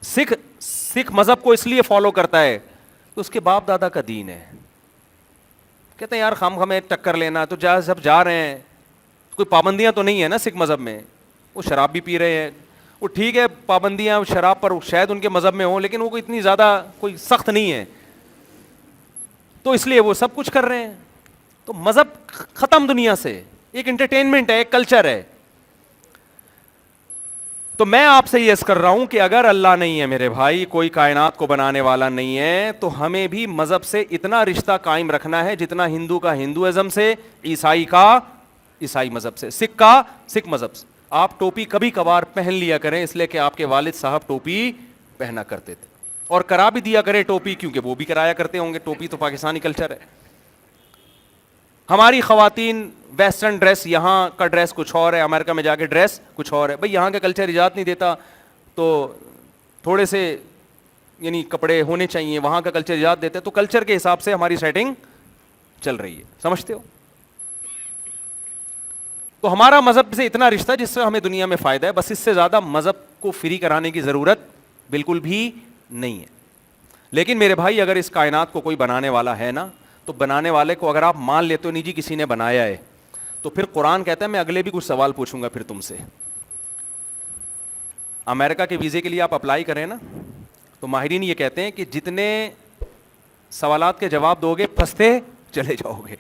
سکھ مذہب کو اس لیے فالو کرتا ہے تو اس کے باپ دادا کا دین ہے. کہتے ہیں یار خام ہمیں ٹکر لینا, تو جب جا رہے ہیں کوئی پابندیاں تو نہیں ہے نا سکھ مذہب میں. وہ شراب بھی پی رہے ہیں, وہ ٹھیک ہے پابندیاں شراب پر شاید ان کے مذہب میں ہوں لیکن وہ کوئی اتنی زیادہ کوئی سخت نہیں ہے, تو اس لیے وہ سب کچھ کر رہے ہیں. تو مذہب ختم دنیا سے, ایک انٹرٹینمنٹ ہے, ایک کلچر ہے. تو میں آپ سے یہ عرض کر رہا ہوں کہ اگر اللہ نہیں ہے میرے بھائی, کوئی کائنات کو بنانے والا نہیں ہے, تو ہمیں بھی مذہب سے اتنا رشتہ قائم رکھنا ہے جتنا ہندو کا ہندوازم سے, عیسائی کا عیسائی مذہب سے, سکھ کا سکھ مذہب سے. آپ ٹوپی کبھی کبھار پہن لیا کریں اس لیے کہ آپ کے والد صاحب ٹوپی پہنا کرتے تھے, اور کرا بھی دیا کریں ٹوپی کیونکہ وہ بھی کرایا کرتے ہوں گے. ٹوپی تو پاکستانی کلچر ہے. ہماری خواتین ویسٹرن ڈریس, یہاں کا ڈریس کچھ اور ہے, امریکہ میں جا کے ڈریس کچھ اور ہے. بھائی یہاں کا کلچر اجازت نہیں دیتا تو تھوڑے سے یعنی کپڑے ہونے چاہیے, وہاں کا کلچر اجازت دیتے, تو کلچر کے حساب سے ہماری سیٹنگ چل رہی ہے, سمجھتے ہو. تو ہمارا مذہب سے اتنا رشتہ جس سے ہمیں دنیا میں فائدہ ہے, بس اس سے زیادہ مذہب کو فری کرانے کی ضرورت بالکل بھی نہیں ہے. لیکن میرے بھائی اگر اس کائنات کو کوئی بنانے والا ہے نا, تو بنانے والے کو اگر آپ مان لیتے ہو نہیں جی کسی نے بنایا ہے, تو پھر قرآن کہتا ہے میں اگلے بھی کچھ سوال پوچھوں گا پھر تم سے. امریکہ کے ویزے کے لیے آپ اپلائی کریں نا, تو ماہرین یہ کہتے ہیں کہ جتنے سوالات کے جواب دو گے پھنستے چلے جاؤ گے.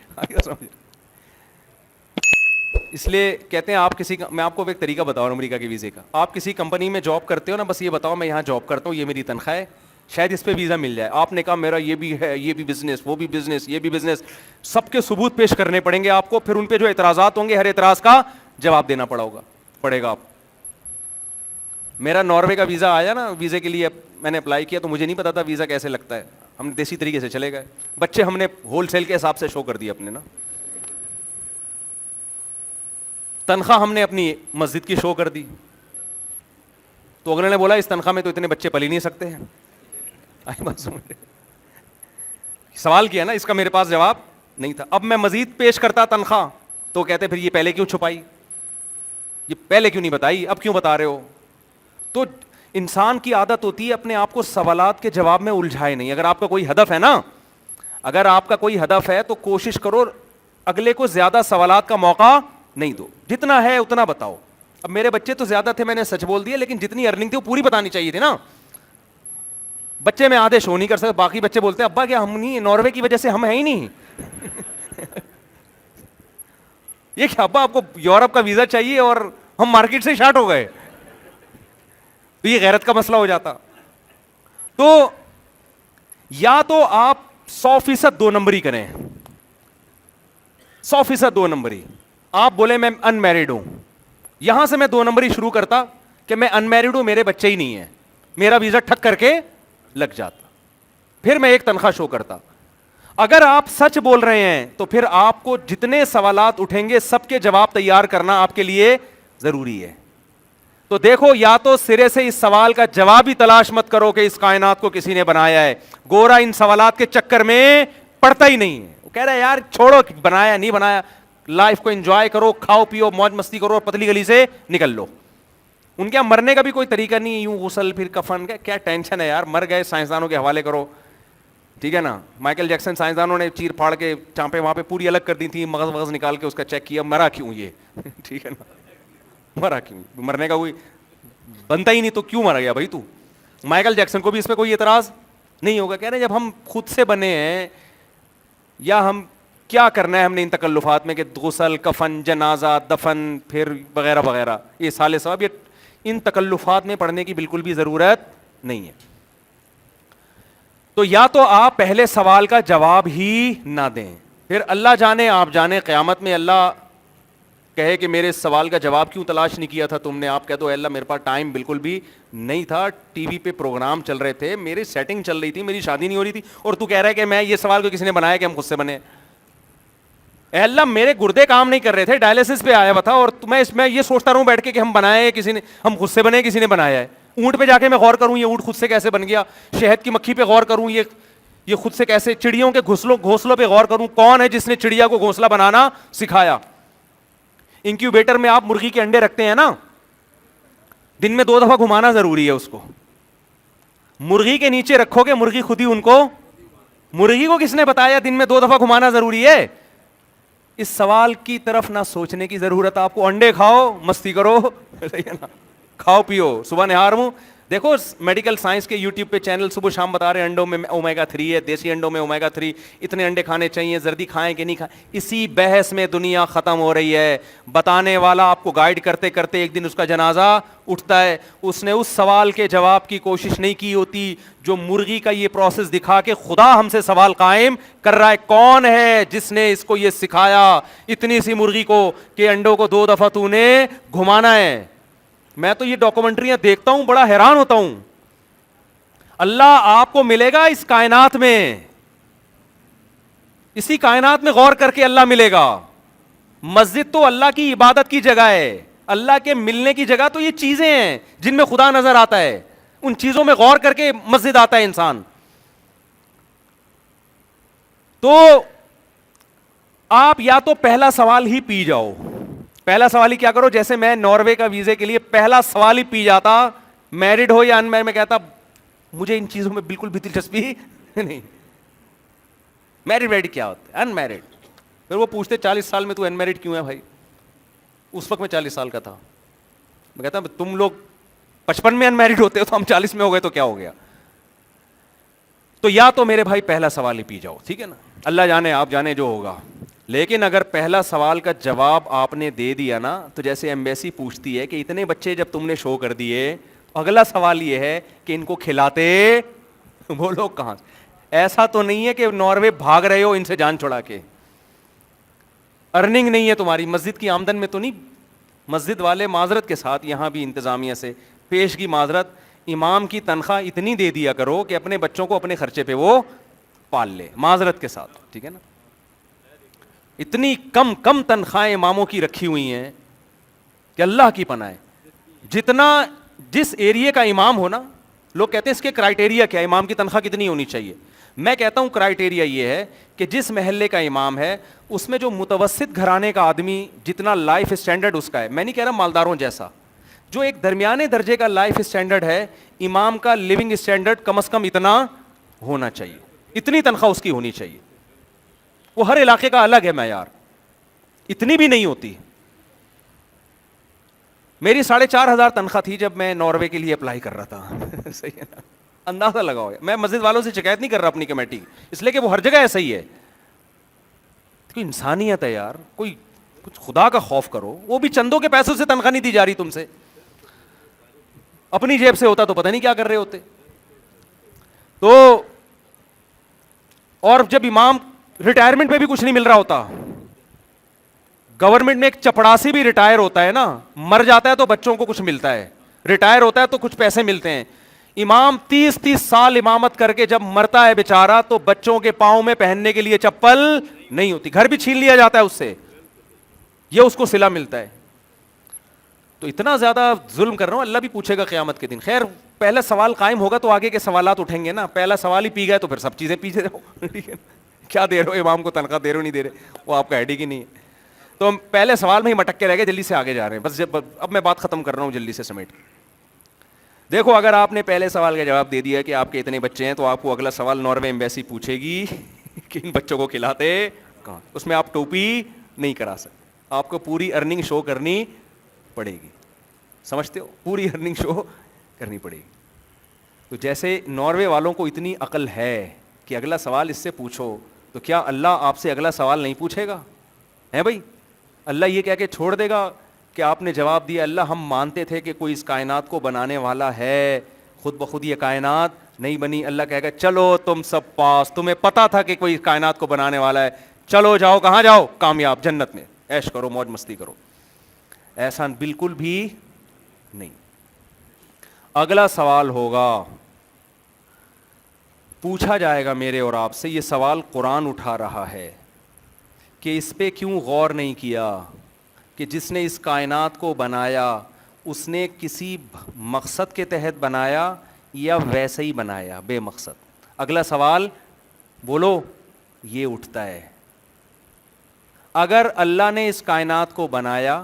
اس لیے کہتے ہیں آپ کسی, میں آپ کو ایک طریقہ بتاؤں امریکہ کے ویزے کا. آپ کسی کمپنی میں جاب کرتے ہو نا, بس یہ بتاؤ میں یہاں جاب کرتا ہوں, یہ میری تنخواہ ہے, شاید اس پہ ویزا مل جائے. آپ نے کہا میرا یہ بھی ہے, یہ بھی بزنس, وہ بھی بزنس, یہ بھی بزنس, سب کے ثبوت پیش کرنے پڑیں گے آپ کو. پھر ان پہ جو اعتراضات ہوں گے ہر اعتراض کا جواب دینا پڑے گا آپ. میرا ناروے کا ویزا آیا نا, ویزے کے لیے میں نے اپلائی کیا, تو مجھے نہیں پتا تھا ویزا کیسے لگتا ہے. ہم دیسی طریقے سے چلے گئے, بچے ہم نے ہول سیل کے حساب سے شو کر دیا اپنے نا, تنخواہ ہم نے اپنی مسجد کی شو کر دی. تو اگلے نے بولا اس تنخواہ میں تو اتنے بچے پل ہی نہیں سکتے ہیں. سوال کیا نا, اس کا میرے پاس جواب نہیں تھا. اب میں مزید پیش کرتا تنخواہ تو کہتے پھر یہ پہلے کیوں چھپائی, یہ پہلے کیوں نہیں بتائی, اب کیوں بتا رہے ہو. تو انسان کی عادت ہوتی ہے اپنے آپ کو سوالات کے جواب میں الجھائے نہیں. اگر آپ کا کوئی ہدف ہے نا, اگر آپ کا کوئی ہدف ہے تو کوشش کرو اگلے کو زیادہ سوالات کا موقع نہیں دو, جتنا ہے اتنا بتاؤ. اب میرے بچے تو زیادہ تھے, میں نے سچ بول دیا, لیکن جتنی ارننگ تھی وہ پوری بتانی چاہیے تھی نا. بچے میں آدھے شو نہیں کر سکتے, باقی بچے بولتے ہیں ابا کیا ہم نہیں, ناروے کی وجہ سے ہم ہیں ہی نہیں. یہ کیا ابا آپ کو یورپ کا ویزا چاہیے اور ہم مارکیٹ سے شارٹ ہو گئے, تو یہ غیرت کا مسئلہ ہو جاتا. تو یا تو آپ 100% 2 نمبری کریں, 100% 2 نمبری. آپ بولے میں ان میرڈ ہوں, یہاں سے میں 2 نمبری شروع کرتا کہ میں ان میرڈ ہوں, میرے بچے ہی نہیں ہیں, میرا ویزا ٹھک کر کے لگ جاتا, پھر میں ایک تنخواہ شو کرتا. اگر آپ سچ بول رہے ہیں تو پھر آپ کو جتنے سوالات اٹھیں گے سب کے جواب تیار کرنا آپ کے لیے ضروری ہے. تو دیکھو, یا تو سرے سے اس سوال کا جواب ہی تلاش مت کرو کہ اس کائنات کو کسی نے بنایا ہے. گورا ان سوالات کے چکر میں پڑتا ہی نہیں ہے, وہ کہہ رہا ہے یار چھوڑو بنایا نہیں بنایا, لائف کو انجوائے کرو, کھاؤ پیو موج مستی کرو اور پتلی گلی سے نکل لو. ان کے مرنے کا بھی کوئی طریقہ نہیں, یوں غسل پھر کفن کا کیا ٹینشن ہے یار, مر گئے سائنسدانوں کے حوالے کرو, ٹھیک ہے نا. مائیکل جیکسن سائنسدانوں نے چیر پھاڑ کے چانپے وہاں پہ پوری الگ کر دی تھی, مغز وغز نکال کے اس کا چیک کیا, مرا کیوں یہ, ٹھیک ہے نا, مرا کیوں, مرنے کا کوئی بنتا ہی نہیں تو کیوں مرا گیا بھائی تو. مائیکل جیکسن کو بھی اس پہ کوئی اعتراض نہیں ہوگا, کہہ رہے ہیں جب ہم خود سے بنے ہیں, یا ہم کیا کرنا ہے ہم نے ان تکلفات میں کہ غسل کفن جنازہ دفن پھر وغیرہ وغیرہ, یہ سالے صاحب, یہ ان تکلفات میں پڑھنے کی بالکل بھی ضرورت نہیں ہے. تو یا تو آپ پہلے سوال کا جواب ہی نہ دیں, پھر اللہ جانے آپ جانے قیامت میں اللہ کہے کہ میرے سوال کا جواب کیوں تلاش نہیں کیا تھا تم نے, آپ کہہ دو اے اللہ میرے پاس ٹائم بالکل بھی نہیں تھا, ٹی وی پہ پروگرام چل رہے تھے, میری سیٹنگ چل رہی تھی, میری شادی نہیں ہو رہی تھی, اور تو کہہ رہا ہے کہ میں یہ سوال کو کسی نے بنایا کہ ہم خود سے بنے. اے اللہ میرے گردے کام نہیں کر رہے تھے, ڈائلسس پہ آیا ہوا تھا, اور میں یہ سوچتا رہوں بیٹھ کے کہ ہم بنائے کسی نے, ہم خود سے بنے کسی نے بنایا ہے. اونٹ پہ جا کے میں غور کروں یہ اونٹ خود سے کیسے بن گیا, شہد کی مکھی پہ غور کروں یہ خود سے کیسے, چڑیوں کے گھونسلوں پہ غور کروں کون ہے جس نے چڑیا کو گھونسلہ بنانا سکھایا. انکیوبیٹر میں آپ مرغی کے انڈے رکھتے ہیں نا, دن میں 2 دفعہ گھمانا ضروری ہے اس کو. مرغی کے نیچے رکھو گے مرغی خود ہی ان کو, مرغی کو کس نے بتایا دن میں 2 دفعہ گھمانا ضروری ہے. اس سوال کی طرف نہ سوچنے کی ضرورت, آپ کو انڈے کھاؤ مستی کرو, صحیح ہے نا, کھاؤ پیو صبح نہار منہ. دیکھو میڈیکل سائنس کے یوٹیوب پہ چینل صبح شام بتا رہے ہیں انڈوں میں اومیگا 3 ہے, دیسی انڈوں میں اومیگا 3, اتنے انڈے کھانے چاہیے, زردی کھائیں کہ نہیں کھائیں. اسی بحث میں دنیا ختم ہو رہی ہے. بتانے والا آپ کو گائیڈ کرتے کرتے ایک دن اس کا جنازہ اٹھتا ہے, اس نے اس سوال کے جواب کی کوشش نہیں کی ہوتی جو مرغی کا یہ پروسیس دکھا کے خدا ہم سے سوال قائم کر رہا ہے, کون ہے جس نے اس کو یہ سکھایا اتنی سی مرغی کو کہ انڈوں کو 2 دفعہ تو نے گھمانا ہے. میں تو یہ ڈاکومنٹریاں دیکھتا ہوں بڑا حیران ہوتا ہوں. اللہ آپ کو ملے گا اس کائنات میں, اسی کائنات میں غور کر کے اللہ ملے گا. مسجد تو اللہ کی عبادت کی جگہ ہے, اللہ کے ملنے کی جگہ تو یہ چیزیں ہیں جن میں خدا نظر آتا ہے, ان چیزوں میں غور کر کے مسجد آتا ہے انسان. تو آپ یا تو پہلا سوال ہی پی جاؤ, پہلا سوال ہی کیا کرو, جیسے میں ناروے کا ویزے کے لیے پہلا سوال ہی پی جاتا, میرڈ ہو یا ان میرڈ, میں کہتا مجھے ان چیزوں میں بالکل بھی دلچسپی نہیں, میرڈ ویڈ کیا ہوتا ہے, ان میرڈ. پھر وہ پوچھتے 40 سال میں تو ان میرڈ کیوں ہے بھائی, اس وقت میں 40 سال کا تھا. میں کہتا تم لوگ 55 میں ان میرڈ ہوتے ہو تو ہم 40 میں ہو گئے تو کیا ہو گیا. تو یا تو میرے بھائی پہلا سوال ہی پی جاؤ, ٹھیک ہے نا, اللہ جانے آپ جانے جو ہوگا. لیکن اگر پہلا سوال کا جواب آپ نے دے دیا نا, تو جیسے ایمبیسی پوچھتی ہے کہ اتنے بچے جب تم نے شو کر دیے, اگلا سوال یہ ہے کہ ان کو کھلاتے وہ لوگ کہاں. ایسا تو نہیں ہے کہ ناروے بھاگ رہے ہو ان سے جان چھڑا کے, ارننگ نہیں ہے تمہاری, مسجد کی آمدن میں تو نہیں. مسجد والے معذرت کے ساتھ یہاں بھی انتظامیہ سے پیش کی معذرت, امام کی تنخواہ اتنی دے دیا کرو کہ اپنے بچوں کو اپنے خرچے پہ وہ پال لے, معذرت کے ساتھ, ٹھیک ہے نا. اتنی کم تنخواہیں اماموں کی رکھی ہوئی ہیں کہ اللہ کی پناہ ہے. جتنا جس ایریے کا امام ہونا, لوگ کہتے ہیں اس کے کرائٹیریا کیا ہے, امام کی تنخواہ کتنی ہونی چاہیے. میں کہتا ہوں کرائٹیریا یہ ہے کہ جس محلے کا امام ہے اس میں جو متوسط گھرانے کا آدمی جتنا لائف اسٹینڈرڈ اس کا ہے, میں نہیں کہہ رہا مالداروں جیسا, جو ایک درمیانے درجے کا لائف اسٹینڈرڈ ہے, امام کا لیونگ اسٹینڈرڈ کم از کم اتنا ہونا چاہیے, اتنی تنخواہ اس کی ہونی چاہیے. وہ ہر علاقے کا الگ ہے معیار, اتنی بھی نہیں ہوتی. میری 4,500 تنخواہ تھی جب میں ناروے کے لیے اپلائی کر رہا تھا. صحیح ہے نا, اندازہ لگاؤ. میں مسجد والوں سے شکایت نہیں کر رہا اپنی کمیٹی کی, اس لیے کہ وہ ہر جگہ ایسا ہی ہے. کوئی انسانیت ہے یار, کوئی کچھ خدا کا خوف کرو. وہ بھی چندوں کے پیسوں سے تنخواہ نہیں دی جا رہی تم سے, اپنی جیب سے ہوتا تو پتہ نہیں کیا کر رہے ہوتے. تو اور جب امام ریٹائرمنٹ پہ بھی کچھ نہیں مل رہا ہوتا, گورنمنٹ میں ایک چپڑاسی بھی ریٹائر ہوتا ہے نا, مر جاتا ہے تو بچوں کو کچھ ملتا ہے, ریٹائر ہوتا ہے تو کچھ پیسے ملتے ہیں. امام 30 سال امامت کر کے جب مرتا ہے بیچارہ, تو بچوں کے پاؤں میں پہننے کے لیے چپل نہیں ہوتی, گھر بھی چھین لیا جاتا ہے اس سے, یہ اس کو صلہ ملتا ہے. تو اتنا زیادہ ظلم کر رہا ہوں, اللہ بھی پوچھے گا قیامت کے دن. خیر پہلا سوال قائم ہوگا تو آگے کے سوالات اٹھیں گے نا. پہلا سوال ہی پی گئے تو پھر سب چیزیں پیچھے رہو. کیا دے رہے ہو امام کو تنخواہ, دے رہے ہو نہیں دے رہے, وہ آپ کا ہیڈک ہی نہیں ہے. تو ہم پہلے سوال میں ہی مٹک کے رہ گئے, جلدی سے آگے جا رہے ہیں. بس اب میں بات ختم کر رہا ہوں جلدی سے سمیٹ. دیکھو اگر آپ نے پہلے سوال کا جواب دے دیا کہ آپ کے اتنے بچے ہیں, تو آپ کو اگلا سوال ناروے ایمبیسی پوچھے گی کہ ان بچوں کو کھلاتے کہاں. اس میں آپ ٹوپی نہیں کرا سکتے, آپ کو پوری ارننگ شو کرنی پڑے گی. سمجھتے ہو, پوری ارننگ شو کرنی پڑے گی. تو جیسے ناروے والوں کو اتنی عقل ہے کہ اگلا سوال اس سے پوچھو, تو کیا اللہ آپ سے اگلا سوال نہیں پوچھے گا؟ ہے بھائی, اللہ یہ کہہ کے چھوڑ دے گا کہ آپ نے جواب دیا اللہ ہم مانتے تھے کہ کوئی اس کائنات کو بنانے والا ہے, خود بخود یہ کائنات نہیں بنی. اللہ کہے گا چلو تم سب پاس, تمہیں پتا تھا کہ کوئی کائنات کو بنانے والا ہے, چلو جاؤ, کہاں جاؤ؟ کامیاب, جنت میں عیش کرو, موج مستی کرو. ایسا بالکل بھی نہیں. اگلا سوال ہوگا, پوچھا جائے گا میرے اور آپ سے, یہ سوال قرآن اٹھا رہا ہے کہ اس پہ کیوں غور نہیں کیا کہ جس نے اس کائنات کو بنایا اس نے کسی مقصد کے تحت بنایا یا ویسے ہی بنایا بے مقصد. اگلا سوال بولو یہ اٹھتا ہے. اگر اللہ نے اس کائنات کو بنایا,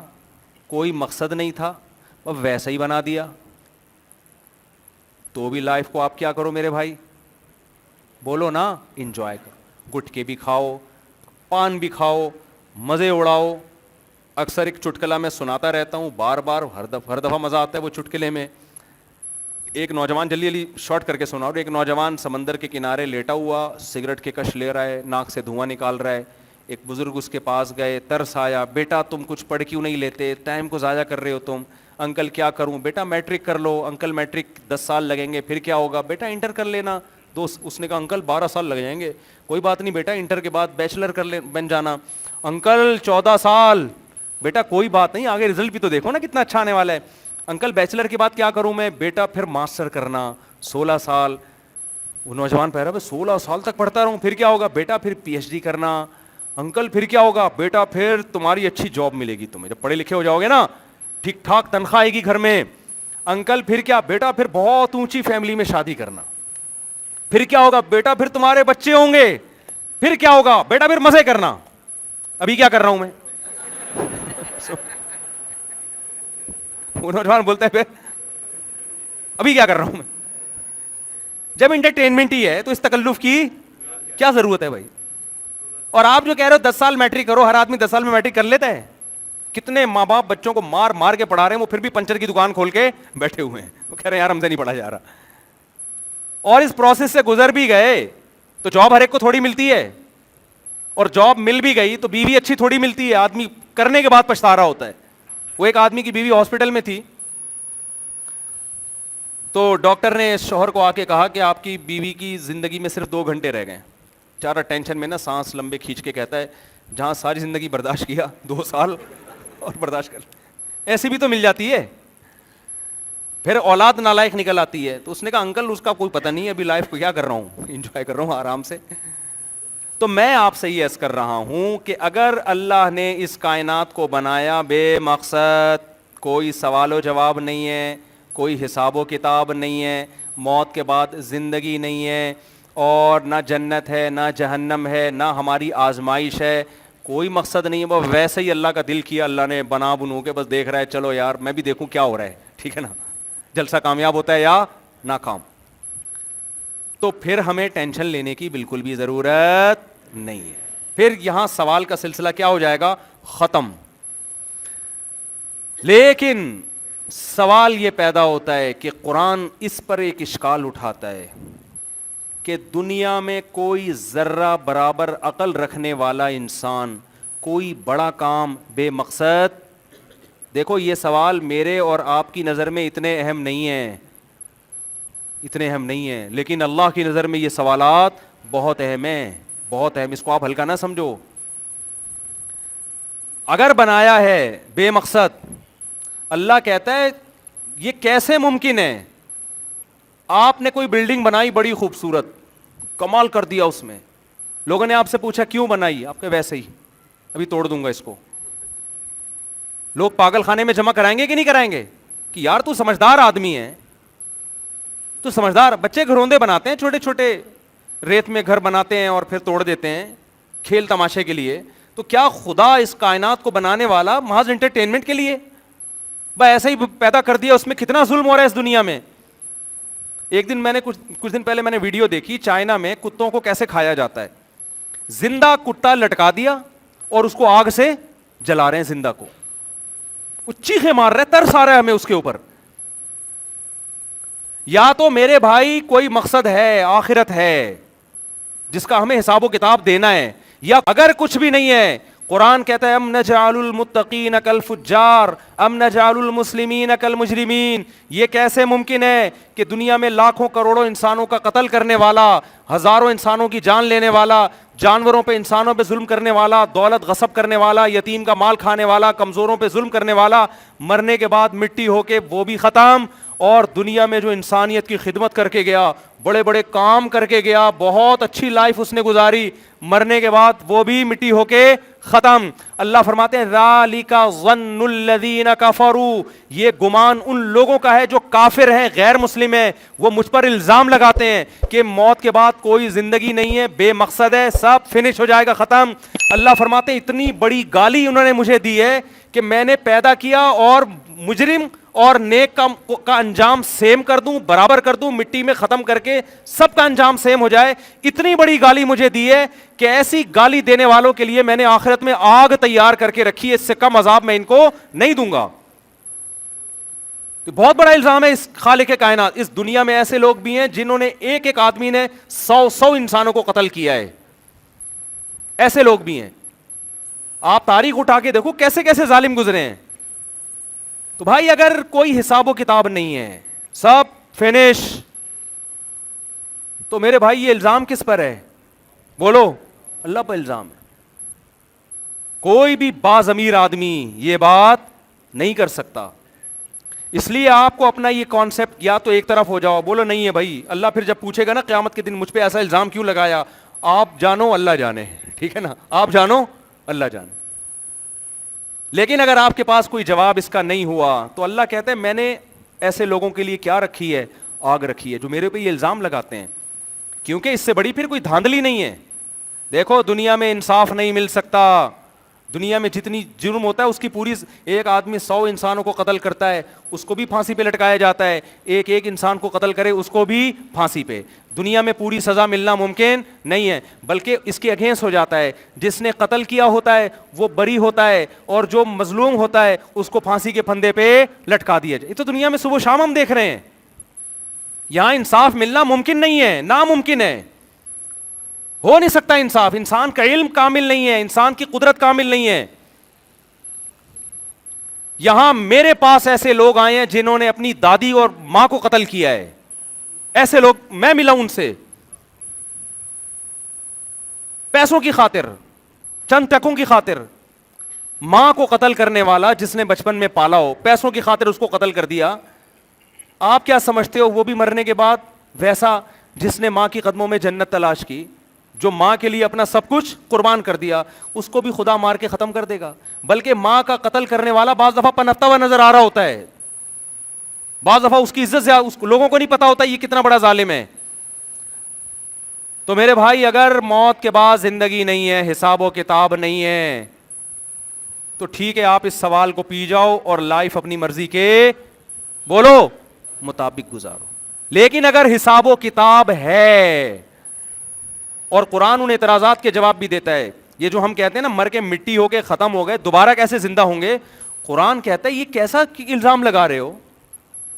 کوئی مقصد نہیں تھا, وہ ویسے ہی بنا دیا, تو بھی لائف کو آپ کیا کرو میرے بھائی؟ بولو نا, انجوائے کرو. گٹکے بھی کھاؤ, پان بھی کھاؤ, مزے اڑاؤ. اکثر ایک چٹکلا میں سناتا رہتا ہوں بار بار, ہر دفعہ مزہ آتا ہے وہ چٹکلے میں. ایک نوجوان, جلدی شارٹ کر کے سنا, اور ایک نوجوان سمندر کے کنارے لیٹا ہوا سگریٹ کے کش لے رہا ہے, ناک سے دھواں نکال رہا ہے. ایک بزرگ اس کے پاس گئے, ترس آیا, بیٹا تم کچھ پڑھ کیوں نہیں لیتے, ٹائم کو ضائع کر رہے ہو تم. انکل کیا کروں؟ بیٹا میٹرک کر لو. انکل میٹرک 10 سال لگیں گے, پھر کیا ہوگا؟ بیٹا انٹر کر لینا. دوست اس نے کہا انکل 12 سال لگ جائیں گے. کوئی بات نہیں بیٹا, انٹر کے بعد بیچلر بن جانا. انکل 14 سال. بیٹا کوئی بات نہیں, آگے رزلٹ بھی تو دیکھو نا کتنا اچھا آنے والا ہے. انکل بیچلر کے بعد کیا کروں میں؟ بیٹا پھر ماسٹر کرنا. 16 سال. وہ نوجوان پہ رہا ہے 16 سال تک پڑھتا رہوں, پھر کیا ہوگا؟ بیٹا پھر پی ایچ ڈی کرنا. انکل پھر کیا ہوگا؟ بیٹا پھر تمہاری اچھی جاب ملے گی تمہیں, جب پڑھے لکھے ہو جاؤ گے نا, ٹھیک ٹھاک تنخواہ آئے گی گھر میں. انکل پھر کیا؟ بیٹا پھر بہت اونچی فیملی میں شادی کرنا. پھر کیا ہوگا؟ بیٹا پھر تمہارے بچے ہوں گے. پھر کیا ہوگا؟ بیٹا پھر مزے کرنا. ابھی کیا کر رہا ہوں میں؟ وہ نوجوان بولتا ہے پھر ابھی کیا کر رہا ہوں میں؟ جب انٹرٹینمنٹ ہی ہے تو اس تکلف کی کیا ضرورت ہے بھائی؟ اور آپ جو کہہ رہے ہو 10 سال میٹرک کرو, ہر آدمی 10 سال میں میٹرک کر لیتا ہے. کتنے ماں باپ بچوں کو مار مار کے پڑھا رہے ہیں, وہ پھر بھی پنچر کی دکان کھول کے بیٹھے ہوئے ہیں, وہ کہہ رہے ہیں یار ہم سے نہیں پڑھا جا رہا. اور اس پروسیس سے گزر بھی گئے تو جاب ہر ایک کو تھوڑی ملتی ہے, اور جاب مل بھی گئی تو بیوی اچھی تھوڑی ملتی ہے, آدمی کرنے کے بعد پچھتا رہا ہوتا ہے. وہ ایک آدمی کی بیوی ہاسپٹل میں تھی, تو ڈاکٹر نے شوہر کو آ کے کہا کہ آپ کی بیوی کی زندگی میں صرف 2 گھنٹے رہ گئے. چارہ ٹینشن میں نا سانس لمبے کھینچ کے کہتا ہے جہاں ساری زندگی برداشت کیا 2 سال اور برداشت کر, ایسی بھی تو مل جاتی ہے. پھر اولاد نالائق نکل آتی ہے. تو اس نے کہا انکل اس کا کوئی پتہ نہیں ہے, ابھی لائف کو کیا کر رہا ہوں, انجوائے کر رہا ہوں آرام سے. تو میں آپ سے یہ عرض کر رہا ہوں کہ اگر اللہ نے اس کائنات کو بنایا بے مقصد, کوئی سوال و جواب نہیں ہے, کوئی حساب و کتاب نہیں ہے, موت کے بعد زندگی نہیں ہے, اور نہ جنت ہے نہ جہنم ہے, نہ ہماری آزمائش ہے, کوئی مقصد نہیں ہے, وہ ویسے ہی اللہ کا دل کیا, اللہ نے بنا بنو کے بس دیکھ رہا ہے, چلو یار میں بھی دیکھوں کیا ہو رہا ہے, ٹھیک ٹھیک ہے نا, جلسہ کامیاب ہوتا ہے یا ناکام. تو پھر ہمیں ٹینشن لینے کی بالکل بھی ضرورت نہیں ہے. پھر یہاں سوال کا سلسلہ کیا ہو جائے گا, ختم. لیکن سوال یہ پیدا ہوتا ہے کہ قرآن اس پر ایک اشکال اٹھاتا ہے کہ دنیا میں کوئی ذرہ برابر عقل رکھنے والا انسان کوئی بڑا کام بے مقصد, دیکھو یہ سوال میرے اور آپ کی نظر میں اتنے اہم نہیں ہیں, اتنے اہم نہیں ہیں, لیکن اللہ کی نظر میں یہ سوالات بہت اہم ہیں, بہت اہم. اس کو آپ ہلکا نہ سمجھو. اگر بنایا ہے بے مقصد, اللہ کہتا ہے یہ کیسے ممکن ہے, آپ نے کوئی بلڈنگ بنائی بڑی خوبصورت, کمال کر دیا اس میں, لوگوں نے آپ سے پوچھا کیوں بنائی, آپ کے ویسے ہی, ابھی توڑ دوں گا اس کو. لوگ پاگل خانے میں جمع کرائیں گے کہ نہیں کرائیں گے کہ یار تو سمجھدار آدمی ہے, تو سمجھدار. بچے گھروندے بناتے ہیں چھوٹے چھوٹے, ریت میں گھر بناتے ہیں اور پھر توڑ دیتے ہیں کھیل تماشے کے لیے. تو کیا خدا اس کائنات کو بنانے والا محض انٹرٹینمنٹ کے لیے بس ایسا ہی پیدا کر دیا؟ اس میں کتنا ظلم ہو رہا ہے اس دنیا میں. ایک دن میں نے کچھ دن پہلے میں نے ویڈیو دیکھی, چائنا میں کتوں کو کیسے کھایا جاتا ہے. زندہ کتا لٹکا دیا اور اس کو آگ سے جلا رہے ہیں زندہ کو, وہ چیخیں مار رہے, ترس آ رہا ہے ہمیں اس کے اوپر. یا تو میرے بھائی کوئی مقصد ہے, آخرت ہے جس کا ہمیں حساب و کتاب دینا ہے, یا اگر کچھ بھی نہیں ہے, قرآن کہتا ہے ام نجعل المتقین کالفجار ام نجعل المسلمین کالمجرمین. یہ کیسے ممکن ہے کہ دنیا میں لاکھوں کروڑوں انسانوں کا قتل کرنے والا, ہزاروں انسانوں کی جان لینے والا, جانوروں پہ انسانوں پہ ظلم کرنے والا, دولت غصب کرنے والا, یتیم کا مال کھانے والا, کمزوروں پہ ظلم کرنے والا, مرنے کے بعد مٹی ہو کے وہ بھی ختم, اور دنیا میں جو انسانیت کی خدمت کر کے گیا, بڑے بڑے کام کر کے گیا, بہت اچھی لائف اس نے گزاری, مرنے کے بعد وہ بھی مٹی ہو کے ختم. اللہ فرماتے ہیں ذالک ظن الذین کفروا, یہ گمان ان لوگوں کا ہے جو کافر ہیں, غیر مسلم ہیں. وہ مجھ پر الزام لگاتے ہیں کہ موت کے بعد کوئی زندگی نہیں ہے, بے مقصد ہے, سب فنش ہو جائے گا, ختم. اللہ فرماتے ہیں اتنی بڑی گالی انہوں نے مجھے دی ہے کہ میں نے پیدا کیا اور مجرم اور نیک کا انجام سیم کر دوں, برابر کر دوں, مٹی میں ختم کر کے سب کا انجام سیم ہو جائے. اتنی بڑی گالی مجھے دی ہے کہ ایسی گالی دینے والوں کے لیے میں نے آخرت میں آگ تیار کر کے رکھی ہے, اس سے کم عذاب میں ان کو نہیں دوں گا. بہت بڑا الزام ہے اس خالق کائنات. اس دنیا میں ایسے لوگ بھی ہیں جنہوں نے ایک ایک آدمی نے 100 انسانوں کو قتل کیا ہے, ایسے لوگ بھی ہیں. آپ تاریخ اٹھا کے دیکھو کیسے کیسے ظالم گزرے ہیں. تو بھائی اگر کوئی حساب و کتاب نہیں ہے, سب فنش, تو میرے بھائی یہ الزام کس پر ہے؟ بولو, اللہ پر الزام ہے. کوئی بھی باضمیر آدمی یہ بات نہیں کر سکتا. اس لیے آپ کو اپنا یہ کانسیپٹ یا تو ایک طرف ہو جاؤ, بولو نہیں ہے بھائی. اللہ پھر جب پوچھے گا نا قیامت کے دن مجھ پہ ایسا الزام کیوں لگایا, آپ جانو اللہ جانے, ٹھیک ہے نا, آپ جانو اللہ جانے. لیکن اگر آپ کے پاس کوئی جواب اس کا نہیں ہوا تو اللہ کہتے ہیں میں نے ایسے لوگوں کے لیے کیا رکھی ہے, آگ رکھی ہے, جو میرے پہ یہ الزام لگاتے ہیں, کیونکہ اس سے بڑی پھر کوئی دھاندلی نہیں ہے. دیکھو دنیا میں انصاف نہیں مل سکتا. دنیا میں جتنی جرم ہوتا ہے اس کی پوری, ایک آدمی 100 انسانوں کو قتل کرتا ہے اس کو بھی پھانسی پہ لٹکایا جاتا ہے, ایک انسان کو قتل کرے اس کو بھی پھانسی پہ. دنیا میں پوری سزا ملنا ممکن نہیں ہے, بلکہ اس کے اگینسٹ ہو جاتا ہے. جس نے قتل کیا ہوتا ہے وہ بری ہوتا ہے, اور جو مظلوم ہوتا ہے اس کو پھانسی کے پھندے پہ لٹکا دیا جائے. یہ تو دنیا میں صبح و شام ہم دیکھ رہے ہیں. یہاں انصاف ملنا ممکن نہیں ہے, ناممکن ہے, ہو نہیں سکتا انصاف. انسان کا علم کامل نہیں ہے, انسان کی قدرت کامل نہیں ہے. یہاں میرے پاس ایسے لوگ آئے ہیں جنہوں نے اپنی دادی اور ماں کو قتل کیا ہے. ایسے لوگ میں ملا ان سے, پیسوں کی خاطر, چند ٹکوں کی خاطر. ماں کو قتل کرنے والا جس نے بچپن میں پالا ہو, پیسوں کی خاطر اس کو قتل کر دیا. آپ کیا سمجھتے ہو وہ بھی مرنے کے بعد ویسا جس نے ماں کی قدموں میں جنت تلاش کی, جو ماں کے لیے اپنا سب کچھ قربان کر دیا, اس کو بھی خدا مار کے ختم کر دے گا؟ بلکہ ماں کا قتل کرنے والا بعض دفعہ پنپتا ہوا نظر آ رہا ہوتا ہے, بعض دفعہ اس کی عزت سے اس لوگوں کو نہیں پتا ہوتا یہ کتنا بڑا ظالم ہے. تو میرے بھائی اگر موت کے بعد زندگی نہیں ہے, حساب و کتاب نہیں ہے, تو ٹھیک ہے آپ اس سوال کو پی جاؤ اور لائف اپنی مرضی کے بولو مطابق گزارو. لیکن اگر حساب و کتاب ہے, اور قرآن ان اعتراضات کے جواب بھی دیتا ہے, یہ جو ہم کہتے ہیں نا مر کے مٹی ہو کے ختم ہو گئے, دوبارہ کیسے زندہ ہوں گے, قرآن کہتا ہے یہ کیسا الزام لگا رہے ہو,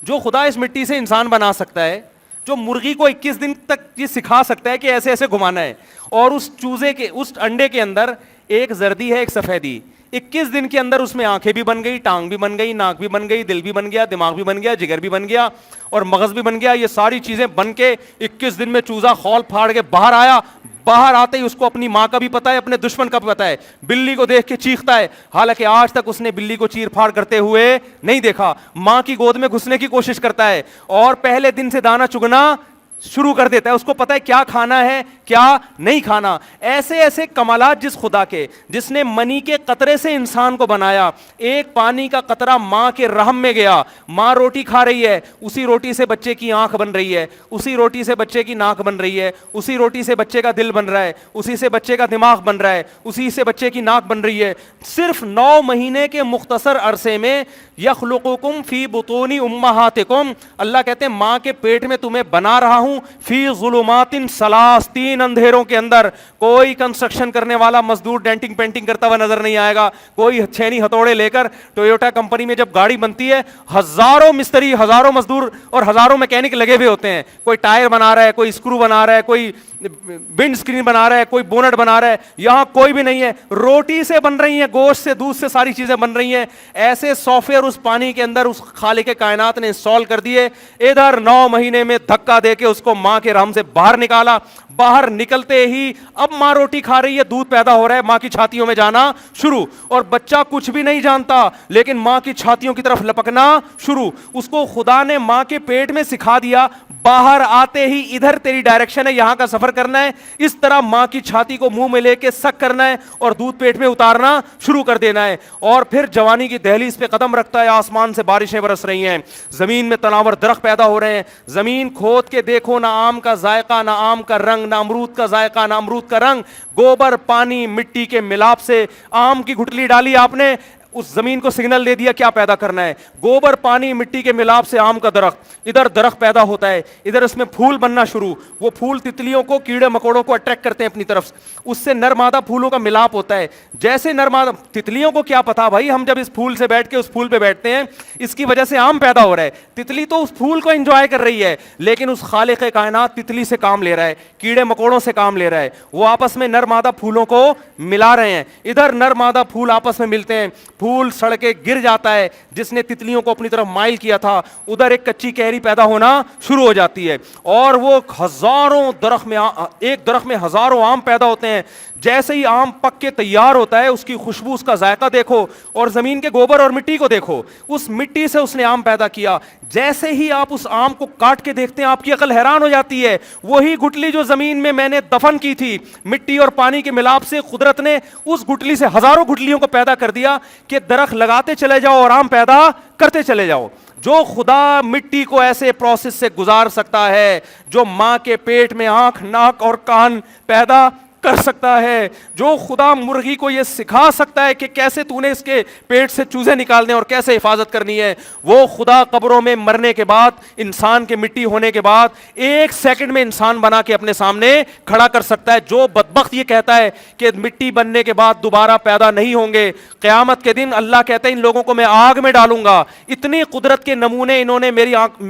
جو خدا اس مٹی سے انسان بنا سکتا ہے, جو مرغی کو 21 دن تک یہ سکھا سکتا ہے کہ ایسے ایسے گھمانا ہے, اور اس چوزے کے اس انڈے کے اندر ایک زردی ہے ایک سفیدی, 21 دن کے اندر اس میں آنکھیں بھی بن گئی, ٹانگ بھی بن گئی, ناک بھی بن گئی, دل بھی بن گیا, دماغ بھی بن گیا, جگر بھی بن گیا, اور مغز بھی بن گیا, یہ ساری چیزیں بن کے 21 دن میں چوزا خول پھاڑ کے باہر آیا. باہر آتے ہی اس کو اپنی ماں کا بھی پتا ہے, اپنے دشمن کا بھی پتا ہے, بلی کو دیکھ کے چیختا ہے, حالانکہ آج تک اس نے بلی کو چیر پھاڑ کرتے ہوئے نہیں دیکھا, ماں کی گود میں گھسنے کی کوشش کرتا ہے, اور پہلے دن سے دانا چگنا شروع کر دیتا ہے, اس کو پتا ہے کیا کھانا ہے کیا نہیں کھانا. ایسے ایسے کمالات جس خدا کے, جس نے منی کے قطرے سے انسان کو بنایا, ایک پانی کا قطرہ ماں کے رحم میں گیا, ماں روٹی کھا رہی ہے, اسی روٹی سے بچے کی آنکھ بن رہی ہے, اسی روٹی سے بچے کی ناک بن رہی ہے, اسی روٹی سے بچے کا دل بن رہا ہے, اسی سے بچے کا دماغ بن رہا ہے, اسی سے بچے کی ناک بن رہی ہے. صرف 9 مہینے کے مختصر عرصے میں یخلقکم فی بطون امہاتکم, اللہ کہتے ہیں ماں کے پیٹ میں تمہیں بنا رہا ہوں فی ظلمات ثلاث, 3 اندھیروں کے اندر. کوئی کنسٹرکشن کرنے والا مزدور ڈینٹنگ پینٹنگ کرتا ہوا نظر نہیں آئے گا, کوئی چھینی ہتھوڑے لے کر. ٹویوٹا کمپنی میں جب گاڑی بنتی ہے ہزاروں مستری, ہزاروں مزدور اور ہزاروں میکینک لگے ہوئے ہوتے ہیں, کوئی ٹائر بنا رہا ہے, کوئی اسکرو بنا رہا ہے, کوئی ونڈ اسکرین بنا رہا ہے, کوئی بونٹ بنا رہا ہے. یہاں کوئی بھی نہیں ہے, روٹی سے بن رہی ہیں, گوشت سے, دودھ سے, ساری چیزیں بن رہی ہیں. ایسے سافٹ ویئر اس پانی کے اندر اس خالق کائنات نے انسٹال کر دیے. ادھر 9 مہینے میں دھکا دے کے اس کو ماں کے رحم سے باہر نکالا. باہر نکلتے ہی اب ماں روٹی کھا رہی ہے, دودھ پیدا ہو رہا ہے, ماں کی چھاتیوں میں جانا شروع, اور بچہ کچھ بھی نہیں جانتا لیکن ماں کی چھاتیوں کی طرف لپکنا شروع. اس کو خدا نے ماں کے پیٹ میں سکھا دیا, باہر آتے ہی ادھر تیری ڈائریکشن ہے, یہاں کا سفر کرنا ہے, اس طرح ماں کی چھاتی کو منہ میں لے کے سک کرنا ہے اور دودھ پیٹ میں اتارنا شروع کر دینا ہے. اور پھر جوانی کی دہلیز پہ قدم رکھتا ہے, آسمان سے بارشیں برس رہی ہیں, زمین میں تناور درخت پیدا ہو رہے ہیں, زمین کھود کے دیکھو, نہ آم کا ذائقہ, نہ آم کا رنگ, نہ امرود کا ذائقہ, نہ امرود کا رنگ. گوبر پانی مٹی کے ملاپ سے آم کی گٹلی ڈالی آپ نے, اس زمین کو سگنل دے دیا کیا پیدا کرنا ہے. گوبر پانی مٹی کے ملاپ سے آم کا درخت, ادھر درخت پیدا ہوتا ہے, ادھر اس میں پھول بننا شروع. وہ پھول تتلیوں کو, کیڑے مکوڑوں کو اٹریکٹ کرتے ہیں اپنی طرف, اس سے نر مادہ پھولوں کا ملاپ ہوتا ہے. جیسے نر مادہ, تتلیوں کو کیا پتا بھائی, ہم جب اس پھول سے بیٹھ کے اس پھول پہ بیٹھتے ہیں اس کی وجہ سے آم پیدا ہو رہا ہے. تتلی تو اس پھول کو انجوائے کر رہی ہے, لیکن اس خالق کائنات تتلی سے کام لے رہا ہے, کیڑے مکوڑوں سے کام لے رہا ہے. وہ آپس میں نر مادہ پھولوں کو ملا رہے ہیں. ادھر نر مادہ پھول آپس میں ملتے ہیں, پھول سڑ کے گر جاتا ہے, جس نے تتلیوں کو اپنی طرف مائل کیا تھا, ادھر ایک کچی کیری پیدا ہونا شروع ہو جاتی ہے. اور وہ ہزاروں درخت میں, ایک درخت میں ہزاروں آم پیدا ہوتے ہیں. جیسے ہی آم پک کے تیار ہوتا ہے, اس کی خوشبو, اس کا ذائقہ دیکھو, اور زمین کے گوبر اور مٹی کو دیکھو, اس مٹی سے اس نے آم پیدا کیا. جیسے ہی آپ اس آم کو کاٹ کے دیکھتے ہیں آپ کی عقل حیران ہو جاتی ہے. وہی گٹلی جو زمین میں نے دفن کی تھی, مٹی اور پانی کے ملاپ سے قدرت نے اس گٹلی سے ہزاروں گٹلیوں کو پیدا کر دیا کہ درخت لگاتے چلے جاؤ اور آم پیدا کرتے چلے جاؤ. جو خدا مٹی کو ایسے پروسیس سے گزار سکتا ہے, جو ماں کے پیٹ میں آنکھ, ناک اور کان پیدا کر سکتا ہے, جو خدا مرغی کو یہ سکھا سکتا ہے کہ کیسے تو نے اس کے پیٹ سے چوزے نکالنے اور کیسے حفاظت کرنی ہے, وہ خدا قبروں میں مرنے کے بعد, انسان کے مٹی ہونے کے بعد 1 سیکنڈ میں انسان بنا کے اپنے سامنے کھڑا کر سکتا ہے. جو بدبخت یہ کہتا ہے کہ مٹی بننے کے بعد دوبارہ پیدا نہیں ہوں گے, قیامت کے دن اللہ کہتا ہے ان لوگوں کو میں آگ میں ڈالوں گا. اتنی قدرت کے نمونے انہوں نے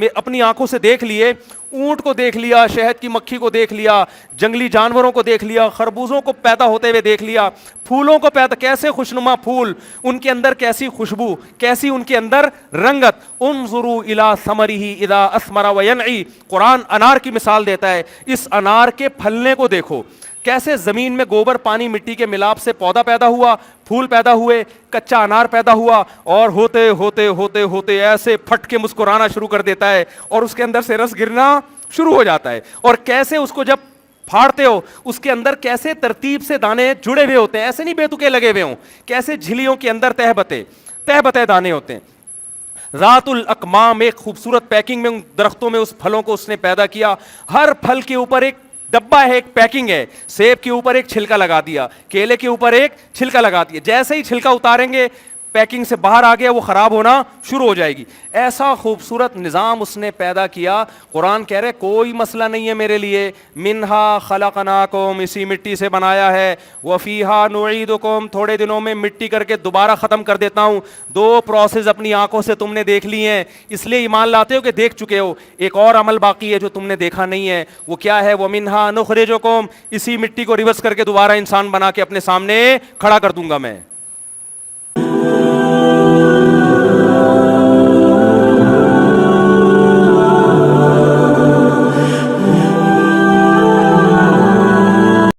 اپنی آنکھوں سے دیکھ لیے. اونٹ کو دیکھ لیا, شہد کی مکھی کو دیکھ لیا, جنگلی جانوروں کو دیکھ لیا, خربوزوں کو پیدا ہوتے ہوئے دیکھ لیا, پھولوں کو پیدا, کیسے خوشنما پھول, ان کے اندر کیسی خوشبو, کیسی ان کے اندر رنگت. انظروا الی ثمرہ اذا اثمر وینعی, قرآن انار کی مثال دیتا ہے. اس انار کے پھلنے کو دیکھو, کیسے زمین میں گوبر پانی مٹی کے ملاپ سے پودا پیدا ہوا, پھول پیدا ہوئے, کچا انار پیدا ہوا, اور ہوتے ہوتے ہوتے ہوتے ایسے پھٹ کے مسکرانا شروع کر دیتا ہے اور اس کے اندر سے رس گرنا شروع ہو جاتا ہے. اور کیسے اس کو جب پھاڑتے ہو اس کے اندر کیسے ترتیب سے دانے جڑے ہوئے ہوتے ہیں, ایسے نہیں بے تکے لگے ہوئے ہوں, کیسے جھلیوں کے اندر تہبتے دانے ہوتے ہیں. ذات الاکمام, ایک خوبصورت پیکنگ میں ان درختوں میں اس پھلوں کو اس نے پیدا کیا. ہر پھل کے اوپر ایک ڈبہ ہے, ایک پیکنگ ہے. سیب کے اوپر ایک چھلکا لگا دیا, کیلے کے اوپر ایک چھلکا لگا دیا. جیسے ہی چھلکا اتاریں گے پیکنگ سے باہر آ گیا وہ خراب ہونا شروع ہو جائے گی. ایسا خوبصورت نظام اس نے پیدا کیا. قرآن کہہ رہے کوئی مسئلہ نہیں ہے میرے لیے. منہا خلقناکم, اسی مٹی سے بنایا ہے. وفیہا نعیدکم, تھوڑے دنوں میں مٹی کر کے دوبارہ ختم کر دیتا ہوں. 2 پروسیس اپنی آنکھوں سے تم نے دیکھ لی ہیں, اس لیے ایمان لاتے ہو کہ دیکھ چکے ہو. ایک اور عمل باقی ہے جو تم نے دیکھا نہیں ہے, وہ کیا ہے؟ ومنہا نخرجکم, اسی مٹی کو ریورس کر کے دوبارہ انسان بنا کے اپنے سامنے کھڑا کر دوں گا میں.